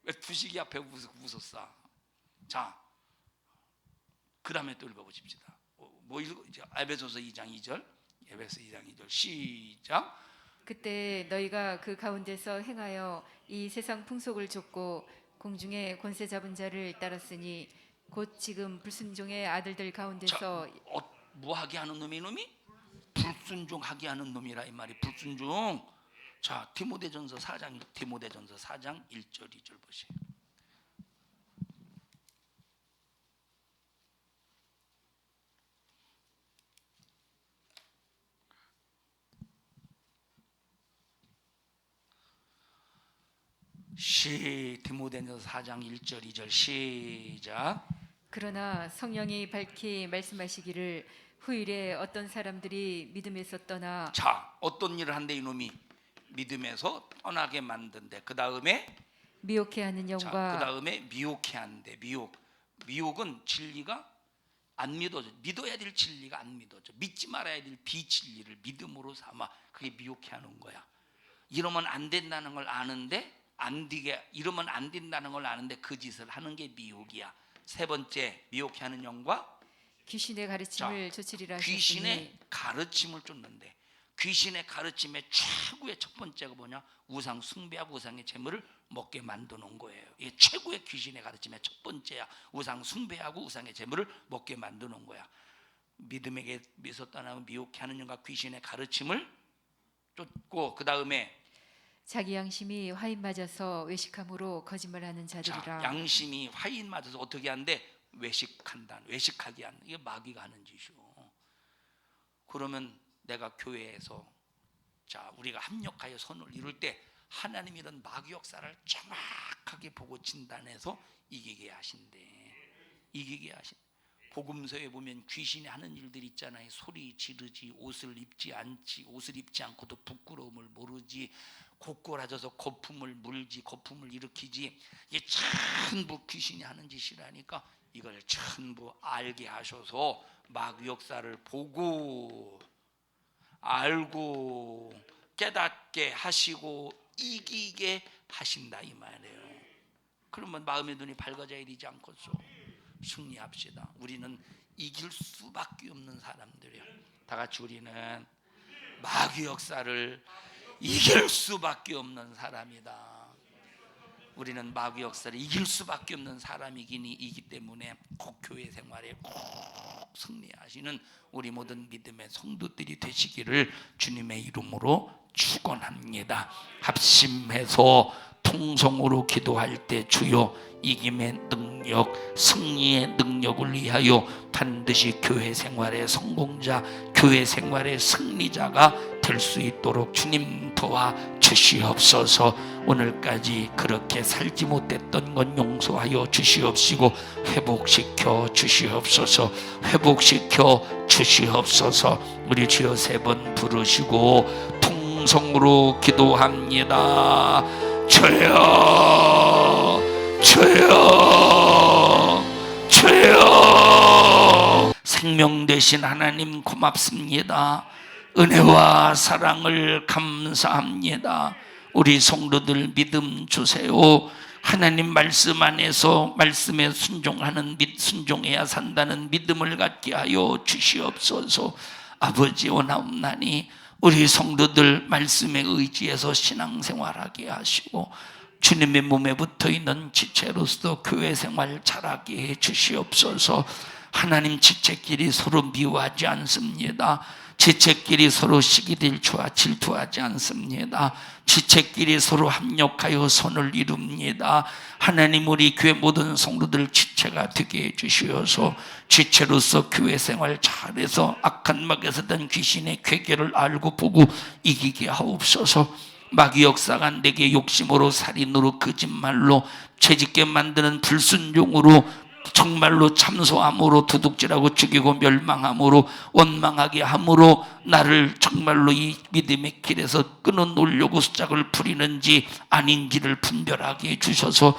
왜 두시기 앞에 웃었어? 자, 그 다음에 또 읽어보십시다. 뭐 읽어? 에베소서 2장 2절. 에베소 2장 2절 시작. 그때 너희가 그 가운데서 행하여 이 세상 풍속을 좇고 공중에 권세 잡은 자를 따랐으니 곧 지금 불순종의 아들들 가운데서 뭐하게 하는 놈이 이놈이? 불순종하게 하는 놈이라 이 말이. 불순종. 자, 디모데전서 4장 1절 2절 보세요. 디모데전서 4장 1절 2절 시작. 그러나 성령이 밝히 말씀하시기를 후일에 어떤 사람들이 믿음에서 떠나. 자, 어떤 일을 한대 이놈이? 믿음에서 떠나게 만든대. 그 다음에 미혹해하는 영과. 그 다음에 미혹해한대. 미혹은 진리가 안 믿어져. 믿어야 될 진리가 안 믿어져. 믿지 말아야 될 비진리를 믿음으로 삼아. 그게 미혹해하는 거야. 이러면 안 된다는 걸 아는데 이러면 안 된다는 걸 아는데 그 짓을 하는 게 미혹이야. 세 번째, 미혹해하는 영과 귀신의 가르침을 좇으리라 하셨으니. 귀신의 가르침을 쫓는데, 귀신의 가르침의 최고의 첫 번째가 뭐냐? 우상 숭배하고 우상의 재물을 먹게 만드는 거예요. 이게 최고의 귀신의 가르침의 첫 번째야. 우상 숭배하고 우상의 재물을 먹게 만드는 거야. 믿음에게 미서 떠나면 미혹해하는 영과 귀신의 가르침을 쫓고, 그 다음에 자기 양심이 화인 맞아서 외식함으로 거짓말하는 자들이라. 자, 양심이 화인 맞아서 어떻게 한대? 외식하게 한다. 이게 마귀가 하는 짓이요. 그러면 내가 교회에서 우리가 합력하여 선을 이룰 때 하나님이 이런 마귀 역사를 정확하게 보고 진단해서 이기게 하신대. 복음서에 보면 귀신이 하는 일들 있잖아요. 소리 지르지, 옷을 입지 않고도 부끄러움을 모르지, 고꾸라져서 거품을 물지, 거품을 일으키지. 이게 전부 귀신이 하는 짓이라니까. 이걸 전부 알게 하셔서 마귀 역사를 보고 알고 깨닫게 하시고 이기게 하신다 이 말이에요. 그러면 마음의 눈이 밝아져야 되지 않겠소? 승리합시다. 우리는 이길 수밖에 없는 사람들이에요. 다 같이 우리는 마귀 역사를 이길 수밖에 없는 사람이다. 우리는 마귀 역사를 이길 수밖에 없는 사람이기 때문에 꼭 교회 생활에 꼭 승리하시는 우리 모든 믿음의 성도들이 되시기를 주님의 이름으로 축원합니다. 합심해서 통성으로 기도할 때 주여 이김의 능력, 승리의 능력을 위하여 반드시 교회 생활의 성공자, 교회 생활의 승리자가 될 수 있도록 주님 도와 주시옵소서. 오늘까지 그렇게 살지 못했던 건 용서하여 주시옵시고 회복시켜 주시옵소서. 우리 주여 3번 부르시고 통성으로 기도합니다. 주여 생명 되신 하나님 고맙습니다. 은혜와 사랑을 감사합니다. 우리 성도들 믿음 주세요. 하나님 말씀 안에서 말씀에 순종해야 산다는 믿음을 갖게 하여 주시옵소서. 아버지 원하옵나니 우리 성도들 말씀에 의지해서 신앙생활하게 하시고 주님의 몸에 붙어있는 지체로서 교회 생활 잘하게 해 주시옵소서. 하나님 지체끼리 서로 미워하지 않습니다. 지체끼리 서로 시기질투와 질투하지 않습니다. 지체끼리 서로 합력하여 선을 이룹니다. 하나님 우리 교회 모든 성도들 지체가 되게 해주시어서 지체로서 교회 생활 잘해서 악한 막에서 든 귀신의 괴계를 알고 보고 이기게 하옵소서. 마귀 역사가 안 되게 욕심으로 살인으로 거짓말로 죄짓게 만드는 불순종으로 정말로 참소함으로 도둑질하고 죽이고 멸망함으로 원망하게 함으로 나를 정말로 이 믿음의 길에서 끊어놓으려고 수작을 부리는지 아닌지를 분별하게 해주셔서